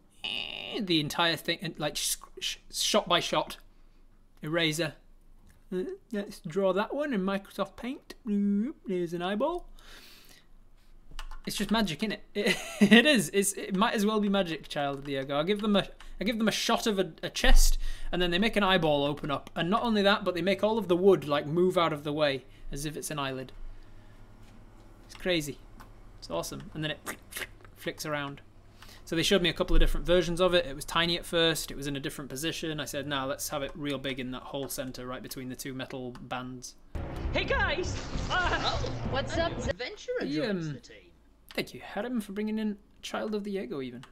the entire thing, like shot by shot, eraser. Let's draw that one in Microsoft Paint. There's an eyeball. It's just magic, innit? It is. It might as well be magic, Child of the Ego. I give them a shot of a chest, and then they make an eyeball open up. And not only that, but they make all of the wood like move out of the way as if it's an eyelid. It's crazy. It's awesome. And then it flicks around. So they showed me a couple of different versions of it. It was tiny at first. It was in a different position. I said, "Nah, let's have it real big in that whole center, right between the two metal bands."
Hey guys!
What's up? Adventurer joins the team.
Thank you, Harem, for bringing in Child of the Ego even.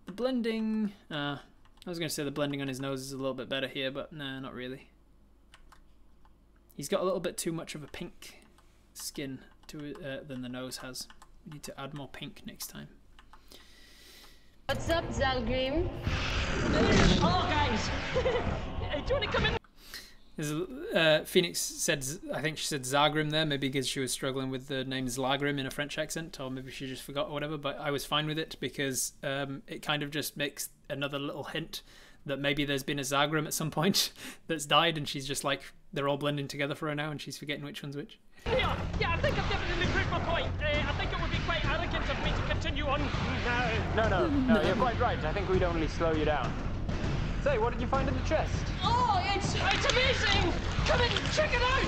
The blending... I was going to say the blending on his nose is a little bit better here, but nah, not really. He's got a little bit too much of a pink skin than the nose has. We need to add more pink next time.
What's up, Zalgrim?
Hello, guys! Do you want to come in?
Phoenix said, I think she said Zagrim there, maybe because she was struggling with the name Zlagrim in a French accent, or maybe she just forgot or whatever, but I was fine with it because it kind of just makes another little hint that maybe there's been a Zagrim at some point that's died, and she's just like, they're all blending together for her now, and she's forgetting which one's which.
Yeah, I think I've definitely proved my point. I think it would be quite arrogant of me to continue on.
No, you're quite right. I think we'd only slow you down. Say, what did you find in the chest?
Oh, it's amazing! Come in, check it out!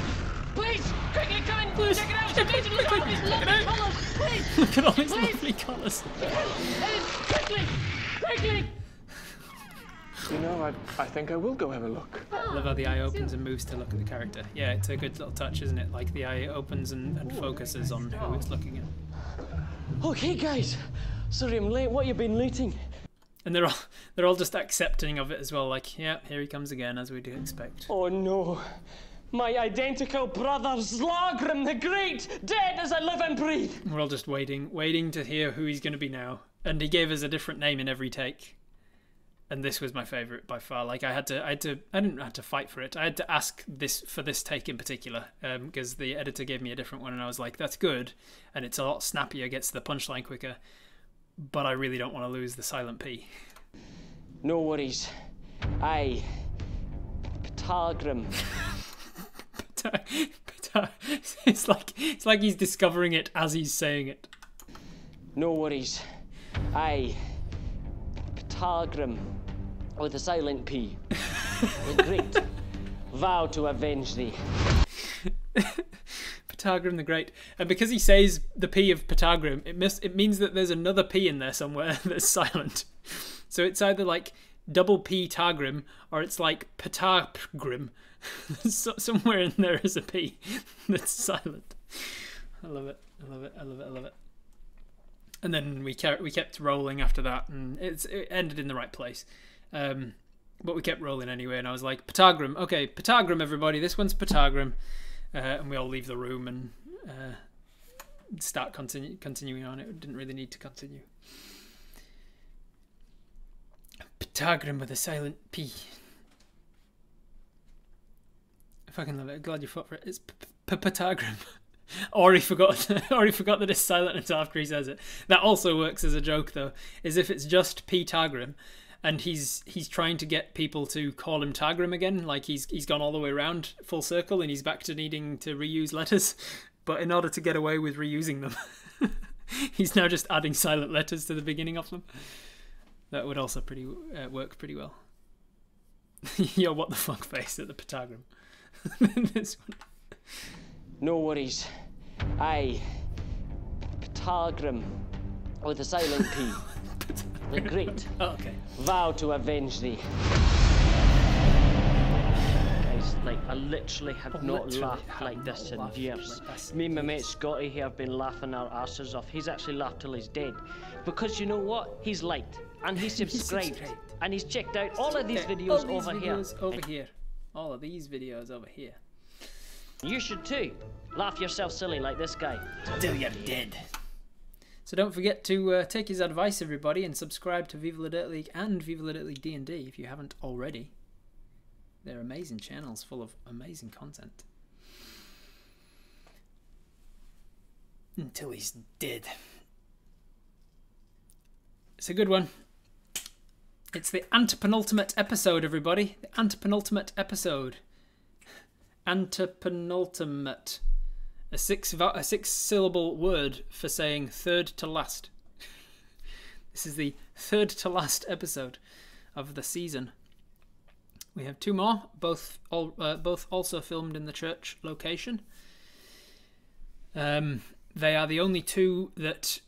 Please, quickly come in,
Please,
check it out! It's amazing, look at all these lovely colours! Please!
Look at all these
please.
lovely colours.
Quickly!
You know, I think I will go have a look.
I love how the eye opens and moves to look at the character. Yeah, it's a good little touch, isn't it? Like the eye opens and focuses on who it's looking at.
Okay, guys. Sorry I'm late. What you been looting?
And they're all just accepting of it as well. Like, yeah, here he comes again, as we do expect.
Oh no. My identical brother Zlagrim the Great, dead as I live and breathe.
We're all just waiting to hear who he's going to be now. And he gave us a different name in every take. And this was my favourite by far. Like I didn't have to fight for it. I had to ask for this take in particular, because the editor gave me a different one, and I was like, "That's good," and it's a lot snappier, gets to the punchline quicker. But I really don't want to lose the silent P.
No worries. Aye. Paladin.
It's like he's discovering it as he's saying it.
No worries. Aye. Patagram with a silent P. The Great. Vow to avenge thee.
Patagram the Great. And because he says the P of Patagram, it means that there's another P in there somewhere that's silent. So it's either like double P Tagrim or it's like Patagrim. Somewhere in there is a P that's silent. I love it. I love it. I love it. I love it. And then we kept rolling after that, and it ended in the right place. But we kept rolling anyway, and I was like, Patagram. Okay, Patagram, everybody. This one's Patagram. And we all leave the room and start continuing on. It didn't really need to continue. Patagram with a silent P. I fucking love it. Glad you fought for it. It's Patagram. Or he forgot that it's silent until after he says it. That also works as a joke, though. Is if it's just P Tagrim, and he's trying to get people to call him Tagrim again, like he's gone all the way around full circle, and he's back to needing to reuse letters. But in order to get away with reusing them, he's now just adding silent letters to the beginning of them. That would also work pretty well. Yo, what the fuck face at the Patagram. This one.
No worries. I, Patagram with a silent P. The Great.
Oh, okay.
Vow to avenge thee. Guys, like, I literally have not laughed like this in years. Me and my mate Scotty here have been laughing our asses off. He's actually laughed till he's dead. Because you know what? He's liked. And he's subscribed. And he's checked out all of these videos over here.
All of these videos over here.
You should too. Laugh yourself silly like this guy.
Till you're dead. So don't forget to take his advice, everybody, and subscribe to Viva La Dirt League and Viva La Dirt League D&D if you haven't already. They're amazing channels full of amazing content. Until he's dead. It's a good one. It's the antepenultimate episode, everybody. The antepenultimate episode. Antepenultimate. A six-syllable word for saying third to last. This is the third to last episode of the season. We have two more, both also filmed in the church location. They are the only two that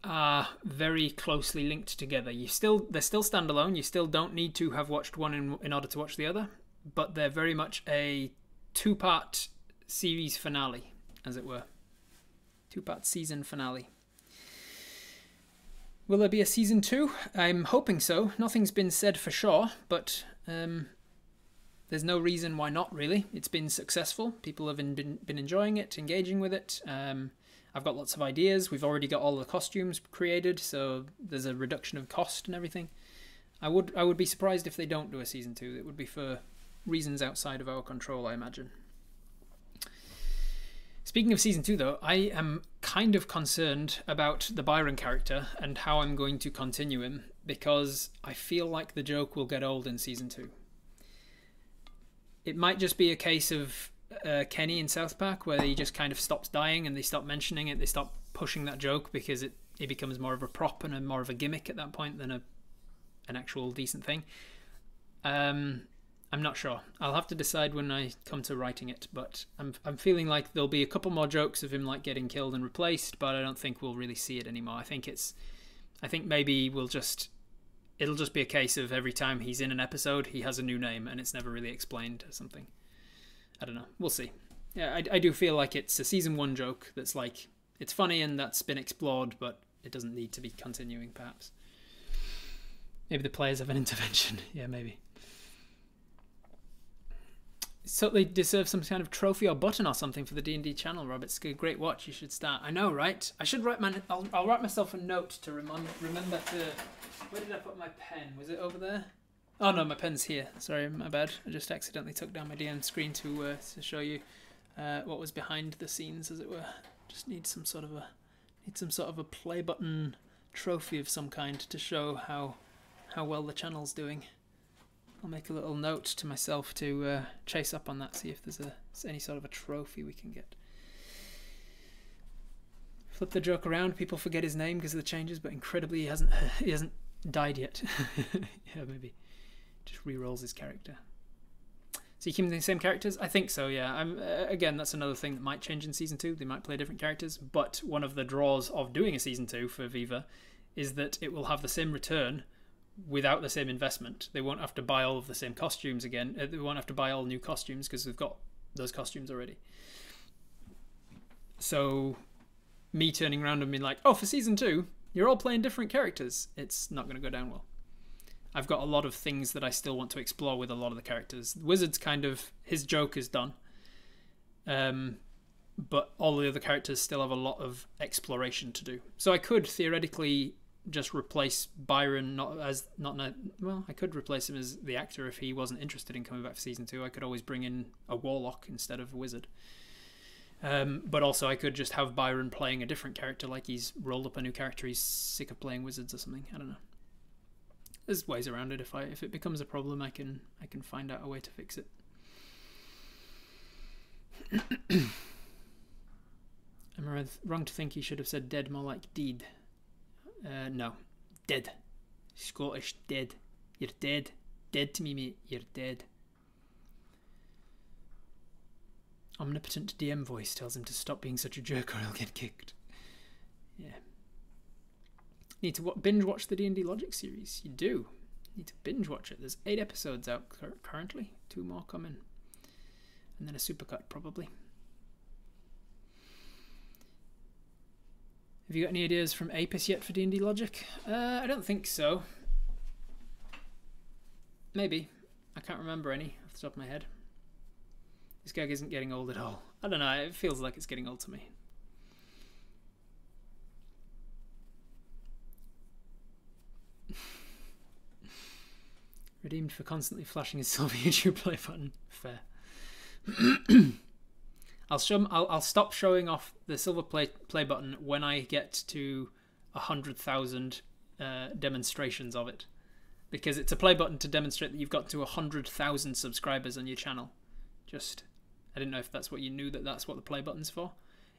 are very closely linked together. They're still standalone. You still don't need to have watched one in order to watch the other, but they're very much a two-part series finale, as it were. Two-part season finale. Will there be a season 2? I'm hoping so. Nothing's been said for sure, but there's no reason why not, really. It's been successful. People have been enjoying it, engaging with it. I've got lots of ideas. We've already got all the costumes created, so there's a reduction of cost and everything. I would be surprised if they don't do a season 2. It would be for reasons outside of our control, I imagine. Speaking of season 2, though, I am kind of concerned about the Byron character and how I'm going to continue him, because I feel like the joke will get old in season 2. It might just be a case of Kenny in South Park, where he just kind of stops dying and they stop mentioning it, they stop pushing that joke, because it becomes more of a prop and more of a gimmick at that point than an actual decent thing. I'm not sure. I'll have to decide when I come to writing it, but I'm feeling like there'll be a couple more jokes of him like getting killed and replaced, but I don't think we'll really see it anymore. I think maybe it'll just be a case of every time he's in an episode he has a new name and it's never really explained or something. I don't know. We'll see. Yeah, I do feel like it's a season 1 joke that's like, it's funny and that's been explored, but it doesn't need to be continuing, perhaps. Maybe the players have an intervention. Yeah, maybe. So they deserve some kind of trophy or button or something for the D&D channel, Rob. It's a great watch. You should start. I know, right? I should write I'll write myself a note to remember to... Where did I put my pen? Was it over there? Oh no, my pen's here. Sorry, my bad. I just accidentally took down my DM screen to show you what was behind the scenes, as it were. Just need some sort of a play button trophy of some kind to show how well the channel's doing. I'll make a little note to myself to chase up on that, see if there's any sort of a trophy we can get. Flip the joke around, people forget his name because of the changes, but incredibly he hasn't died yet. Yeah, maybe. Just re-rolls his character. So you keep the same characters? I think so, yeah. Again, that's another thing that might change in Season 2. They might play different characters. But one of the draws of doing a Season 2 for Viva is that it will have the same return without the same investment. They won't have to buy all of the same costumes again. They won't have to buy all new costumes because they've got those costumes already. So me turning around and being like, oh, for Season 2, you're all playing different characters. It's not going to go down well. I've got a lot of things that I still want to explore with a lot of the characters. Wizard's kind of, his joke is done. But all the other characters still have a lot of exploration to do. So I could theoretically just replace Byron, I could replace him as the actor if he wasn't interested in coming back for Season 2. I could always bring in a warlock instead of a wizard. But also I could just have Byron playing a different character, like he's rolled up a new character, he's sick of playing wizards or something. I don't know. There's ways around it. If it becomes a problem, I can find out a way to fix it. Am I wrong to think he should have said dead more like deed? No. Dead. Scottish dead. You're dead. Dead to me, mate. You're dead. Omnipotent DM voice tells him to stop being such a jerk or he'll get kicked. Yeah. Need to binge watch the D&D Logic series. You do. Need to binge watch it. There's 8 episodes out currently. 2 more coming. And then a supercut probably. Have you got any ideas from Ep8 yet for D&D Logic? I don't think so. Maybe. I can't remember any off the top of my head. This gag isn't getting old at all. I don't know. It feels like it's getting old to me. Redeemed for constantly flashing his silver YouTube play button. Fair. I'll stop showing off the silver play button when I get to 100,000 demonstrations of it, because it's a play button to demonstrate that you've got to 100,000 subscribers on your channel. I didn't know if that's what you knew, that's what the play button's for.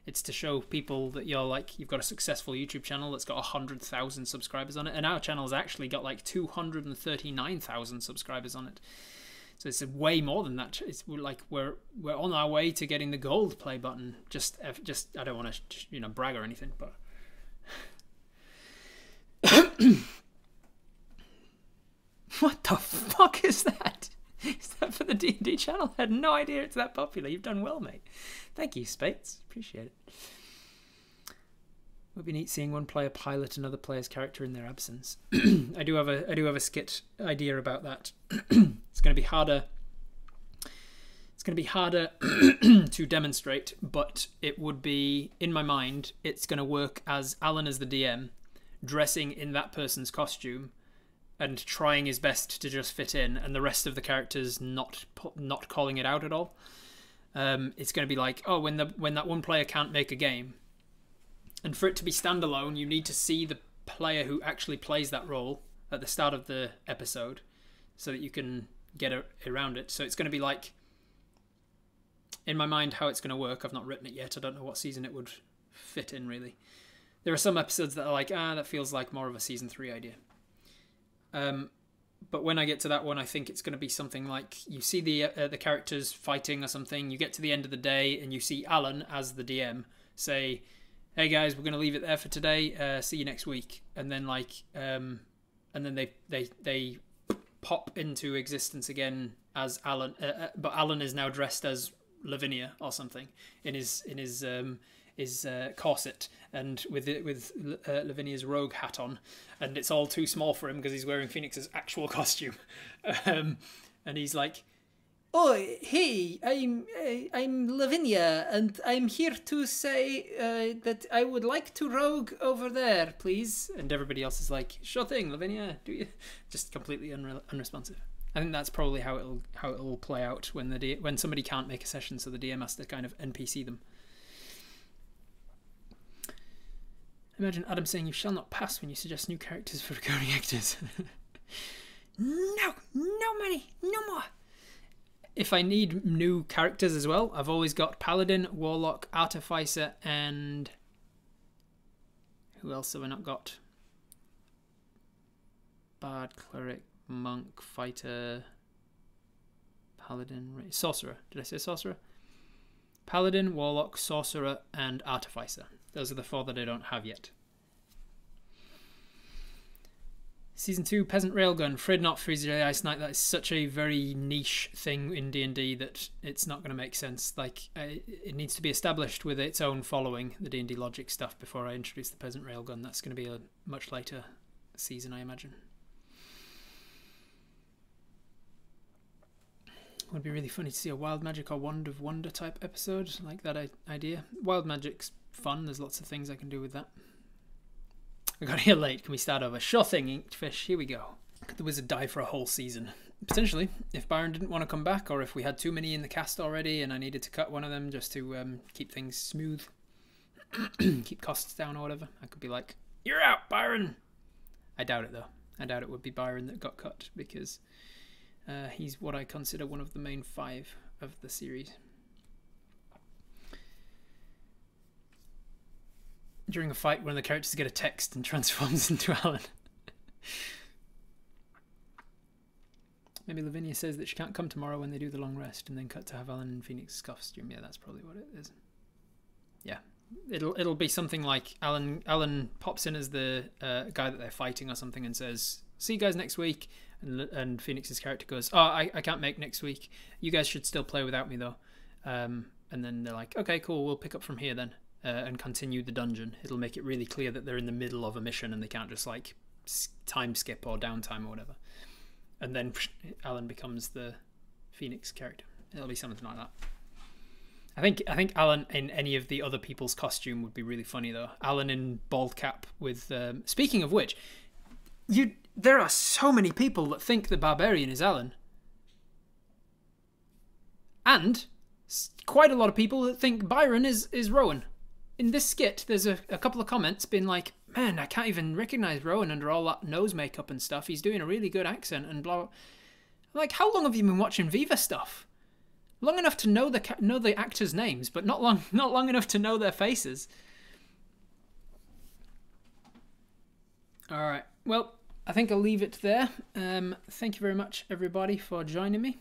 It's to show people that you've got a successful YouTube channel that's got 100,000 subscribers on it, and our channel's actually got like 239,000 subscribers on it. So it's way more than that. It's like we're on our way to getting the gold play button. Just I don't want to brag or anything, but what the fuck is that? Is that for the D&D channel? I had no idea it's that popular. You've done well, mate. Thank you, Spates. Appreciate it. Would be neat seeing one player pilot another player's character in their absence. I do have a skit idea about that. It's going to be harder. It's going to be harder to demonstrate, but it would be, in my mind, it's going to work as Alan as the DM, dressing in that person's costume, and trying his best to just fit in, and the rest of the characters not calling it out at all. It's going to be like, oh, when that one player can't make a game, and for it to be standalone, you need to see the player who actually plays that role at the start of the episode, so that you can get around it. So it's going to be like, in my mind, how it's going to work. I've not written it yet. I don't know what season it would fit in, really. There are some episodes that are like, that feels like more of a season 3 idea. But when I get to that one, I think it's going to be something like, you see the characters fighting or something, you get to the end of the day, and you see Alan as the DM say, hey guys, we're going to leave it there for today, see you next week. And then and then they pop into existence again as Alan, but Alan is now dressed as Lavinia or something in his corset, and with Lavinia's rogue hat on, and it's all too small for him because he's wearing Phoenix's actual costume. And he's like, oh, hey, I'm Lavinia, and I'm here to say that I would like to rogue over there, please. And everybody else is like, sure thing, Lavinia, do you? Just completely unresponsive. I think that's probably how it'll play out when somebody can't make a session, so the DM has to kind of NPC them. Imagine Adam saying, you shall not pass when you suggest new characters for recurring actors. No money, no more. If I need new characters as well, I've always got Paladin, Warlock, Artificer, and who else have I not got? bard, cleric, monk, fighter, paladin, sorcerer. Did I say sorcerer? Paladin, warlock, sorcerer, and artificer. Those are the 4 that I don't have yet. Season 2, Peasant Railgun. Afraid not, Freezer Ice Knight. That is such a very niche thing in D&D that it's not going to make sense. Like, it needs to be established with its own following, the D&D logic stuff, before I introduce the Peasant Railgun. That's going to be a much later season, I imagine. Would be really funny to see a Wild Magic or Wand of Wonder type episode, like that idea. Wild Magic's fun. There's lots of things I can do with that. I got here late. Can we start over? Sure thing, Inked Fish. Here we go. Could the wizard die for a whole season? Potentially, if Byron didn't want to come back, or if we had too many in the cast already and I needed to cut one of them just to keep things smooth, keep costs down or whatever, I could be like, "You're out, Byron." I doubt it though. I doubt it would be Byron that got cut, because he's what I consider one of the main 5 of the series. During a fight, one of the characters get a text and transforms into Alan. Maybe Lavinia says that she can't come tomorrow when they do the long rest, and then cut to have Alan in Phoenix's costume. Yeah, that's probably what it is. Yeah, it'll be something like Alan pops in as the guy that they're fighting or something and says, "See you guys next week," and Phoenix's character goes, "Oh, I can't make next week. You guys should still play without me though." And then they're like, "Okay, cool. We'll pick up from here then." And continue the dungeon. It'll make it really clear that they're in the middle of a mission and they can't just like time skip or downtime or whatever. And then Alan becomes the Phoenix character. It'll be something like that. I think Alan in any of the other people's costume would be really funny though. Alan in bald cap with. Speaking of which, there are so many people that think the barbarian is Alan, and quite a lot of people that think Byron is Rowan. In this skit, there's a couple of comments being like, "Man, I can't even recognize Rowan under all that nose makeup and stuff. He's doing a really good accent and blah, blah." I'm like, how long have you been watching Viva stuff? Long enough to know the actors' names, but not long enough to know their faces. All right. Well, I think I'll leave it there. Thank you very much, everybody, for joining me.